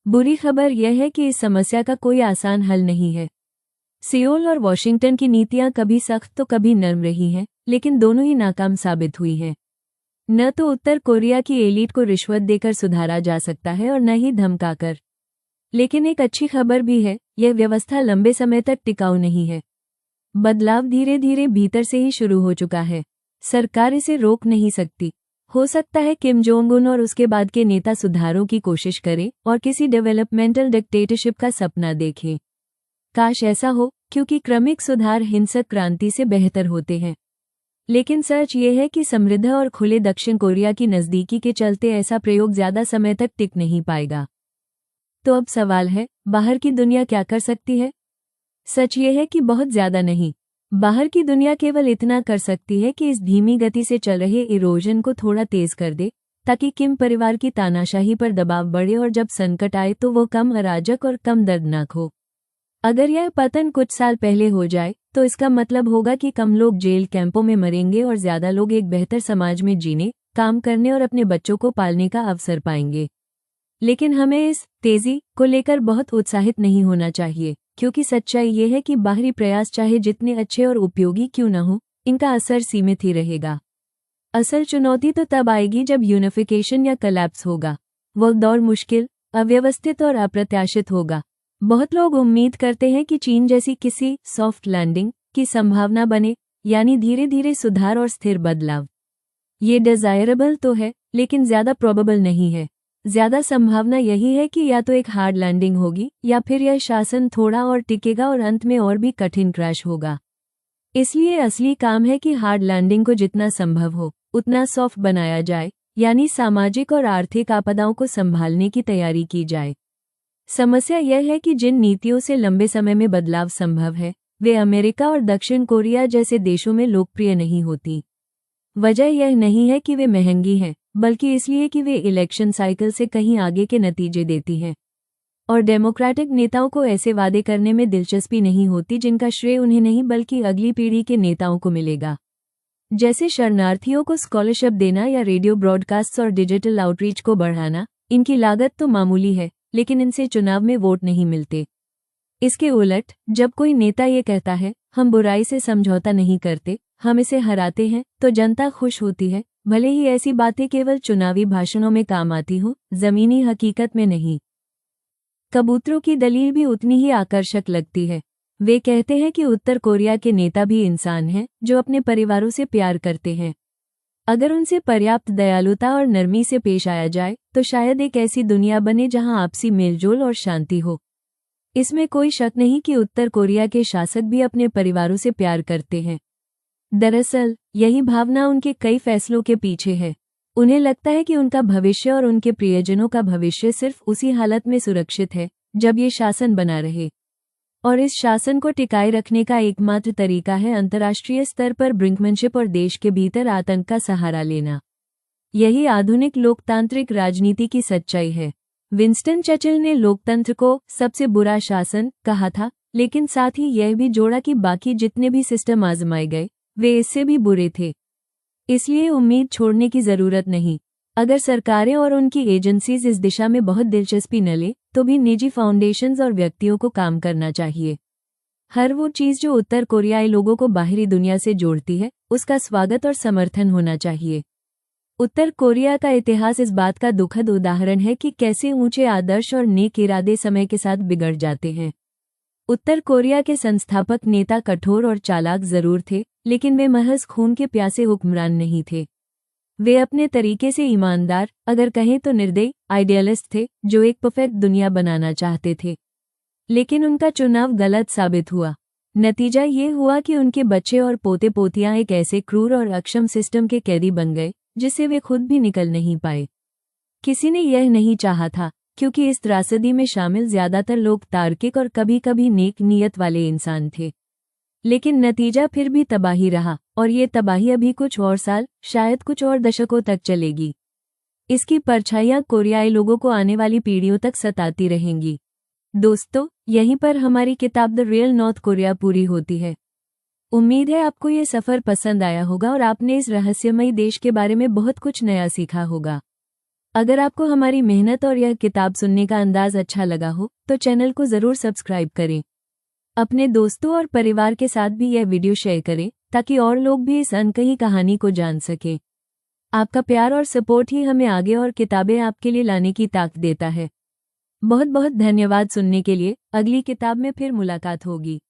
S1: बुरी खबर यह है कि इस समस्या का कोई आसान हल नहीं है। सियोल और वॉशिंगटन की नीतियां कभी सख्त तो कभी नरम रही हैं, लेकिन दोनों ही नाकाम साबित हुई हैं। न तो उत्तर कोरिया की एलीट को रिश्वत देकर सुधारा जा सकता है और न ही धमकाकर। लेकिन एक अच्छी खबर भी है, यह व्यवस्था लंबे समय तक टिकाऊ नहीं है। बदलाव धीरे धीरे भीतर से ही शुरू हो चुका है। सरकार इसे रोक नहीं सकती। हो सकता है किम जोंग उन और उसके बाद के नेता सुधारों की कोशिश करें और किसी डेवलपमेंटल डिक्टेटरशिप का सपना देखें। काश ऐसा हो, क्योंकि क्रमिक सुधार हिंसक क्रांति से बेहतर होते हैं। लेकिन सच ये है कि समृद्ध और खुले दक्षिण कोरिया की नज़दीकी के चलते ऐसा प्रयोग ज्यादा समय तक टिक नहीं पाएगा। तो अब सवाल है, बाहर की दुनिया क्या कर सकती है? सच ये है कि बहुत ज्यादा नहीं। बाहर की दुनिया केवल इतना कर सकती है कि इस धीमी गति से चल रहे इरोजन को थोड़ा तेज कर दे, ताकि किम परिवार की तानाशाही पर दबाव बढ़े और जब संकट आए तो वो कम अराजक और कम दर्दनाक हो। अगर यह पतन कुछ साल पहले हो जाए तो इसका मतलब होगा कि कम लोग जेल कैंपों में मरेंगे और ज्यादा लोग एक बेहतर समाज में जीने, काम करने और अपने बच्चों को पालने का अवसर पाएंगे। लेकिन हमें इस तेजी को लेकर बहुत उत्साहित नहीं होना चाहिए, क्योंकि सच्चाई ये है कि बाहरी प्रयास चाहे जितने अच्छे और उपयोगी क्यों न हो, इनका असर सीमित ही रहेगा। असल चुनौती तो तब आएगी जब यूनिफिकेशन या कोलैप्स होगा। वह दौर मुश्किल, अव्यवस्थित और अप्रत्याशित होगा। बहुत लोग उम्मीद करते हैं कि चीन जैसी किसी सॉफ्ट लैंडिंग की संभावना बने, यानी धीरे धीरे सुधार और स्थिर बदलाव। ये डिजायरेबल तो है, लेकिन ज्यादा प्रोबेबल नहीं है। ज्यादा संभावना यही है कि या तो एक हार्ड लैंडिंग होगी या फिर यह शासन थोड़ा और टिकेगा और अंत में और भी कठिन क्रैश होगा। इसलिए असली काम है कि हार्ड लैंडिंग को जितना संभव हो उतना सॉफ्ट बनाया जाए, यानी सामाजिक और आर्थिक आपदाओं को संभालने की तैयारी की जाए। समस्या यह है कि जिन नीतियों से लंबे समय में बदलाव संभव है, वे अमेरिका और दक्षिण कोरिया जैसे देशों में लोकप्रिय नहीं होती। वजह यह नहीं है कि वे महंगी हैं, बल्कि इसलिए कि वे इलेक्शन साइकिल से कहीं आगे के नतीजे देती हैं और डेमोक्रेटिक नेताओं को ऐसे वादे करने में दिलचस्पी नहीं होती जिनका श्रेय उन्हें नहीं बल्कि अगली पीढ़ी के नेताओं को मिलेगा। जैसे शरणार्थियों को स्कॉलरशिप देना या रेडियो ब्रॉडकास्ट और डिजिटल आउटरीच को बढ़ाना। इनकी लागत तो मामूली है, लेकिन इनसे चुनाव में वोट नहीं मिलते। इसके उलट जब कोई नेता ये कहता है, हम बुराई से समझौता नहीं करते, हम इसे हराते हैं, तो जनता खुश होती है, भले ही ऐसी बातें केवल चुनावी भाषणों में काम आती हो, जमीनी हकीकत में नहीं। कबूतरों की दलील भी उतनी ही आकर्षक लगती है। वे कहते हैं कि उत्तर कोरिया के नेता भी इंसान हैं जो अपने परिवारों से प्यार करते हैं। अगर उनसे पर्याप्त दयालुता और नरमी से पेश आया जाए तो शायद एक ऐसी दुनिया बने जहां आपसी मेलजोल और शांति हो। इसमें कोई शक नहीं कि उत्तर कोरिया के शासक भी अपने परिवारों से प्यार करते हैं। दरअसल यही भावना उनके कई फैसलों के पीछे है। उन्हें लगता है कि उनका भविष्य और उनके प्रियजनों का भविष्य सिर्फ उसी हालत में सुरक्षित है जब ये शासन बना रहे, और इस शासन को टिकाए रखने का एकमात्र तरीका है अंतर्राष्ट्रीय स्तर पर ब्रिंकमैनशिप और देश के भीतर आतंक का सहारा लेना। यही आधुनिक लोकतांत्रिक राजनीति की सच्चाई है। विंस्टन चर्चिल ने लोकतंत्र को सबसे बुरा शासन कहा था, लेकिन साथ ही यह भी जोड़ा कि बाकी जितने भी सिस्टम आजमाए गए वे इससे भी बुरे थे। इसलिए उम्मीद छोड़ने की जरूरत नहीं। अगर सरकारें और उनकी एजेंसीज इस दिशा में बहुत दिलचस्पी न ले तो भी निजी फाउंडेशंस और व्यक्तियों को काम करना चाहिए। हर वो चीज जो उत्तर कोरियाई लोगों को बाहरी दुनिया से जोड़ती है, उसका स्वागत और समर्थन होना चाहिए। उत्तर कोरिया का इतिहास इस बात का दुखद उदाहरण है कि कैसे ऊंचे आदर्श और नेक इरादे समय के साथ बिगड़ जाते हैं। उत्तर कोरिया के संस्थापक नेता कठोर और चालाक जरूर थे, लेकिन वे महज खून के प्यासे हुक्मरान नहीं थे। वे अपने तरीके से ईमानदार, अगर कहें तो निर्दयी आइडियलिस्ट थे जो एक परफेक्ट दुनिया बनाना चाहते थे। लेकिन उनका चुनाव गलत साबित हुआ। नतीजा ये हुआ कि उनके बच्चे और पोते पोतियां एक ऐसे क्रूर और अक्षम सिस्टम के कैदी बन गए जिससे वे खुद भी निकल नहीं पाए। किसी ने यह नहीं चाहा था, क्योंकि इस त्रासदी में शामिल ज्यादातर लोग तार्किक और कभी कभी नेक नीयत वाले इंसान थे। लेकिन नतीजा फिर भी तबाही रहा, और ये तबाही अभी कुछ और साल, शायद कुछ और दशकों तक चलेगी। इसकी परछाइयां कोरियाई लोगों को आने वाली पीढ़ियों तक सताती रहेंगी। दोस्तों, यहीं पर हमारी किताब द रियल नॉर्थ कोरिया पूरी होती है। उम्मीद है आपको ये सफर पसंद आया होगा और आपने इस रहस्यमयी देश के बारे में बहुत कुछ नया सीखा होगा। अगर आपको हमारी मेहनत और यह किताब सुनने का अंदाज अच्छा लगा हो तो चैनल को जरूर सब्सक्राइब करें। अपने दोस्तों और परिवार के साथ भी यह वीडियो शेयर करें ताकि और लोग भी इस अनकही कहानी को जान सकें। आपका प्यार और सपोर्ट ही हमें आगे और किताबें आपके लिए लाने की ताकत देता है। बहुत बहुत धन्यवाद सुनने के लिए। अगली किताब में फिर मुलाकात होगी।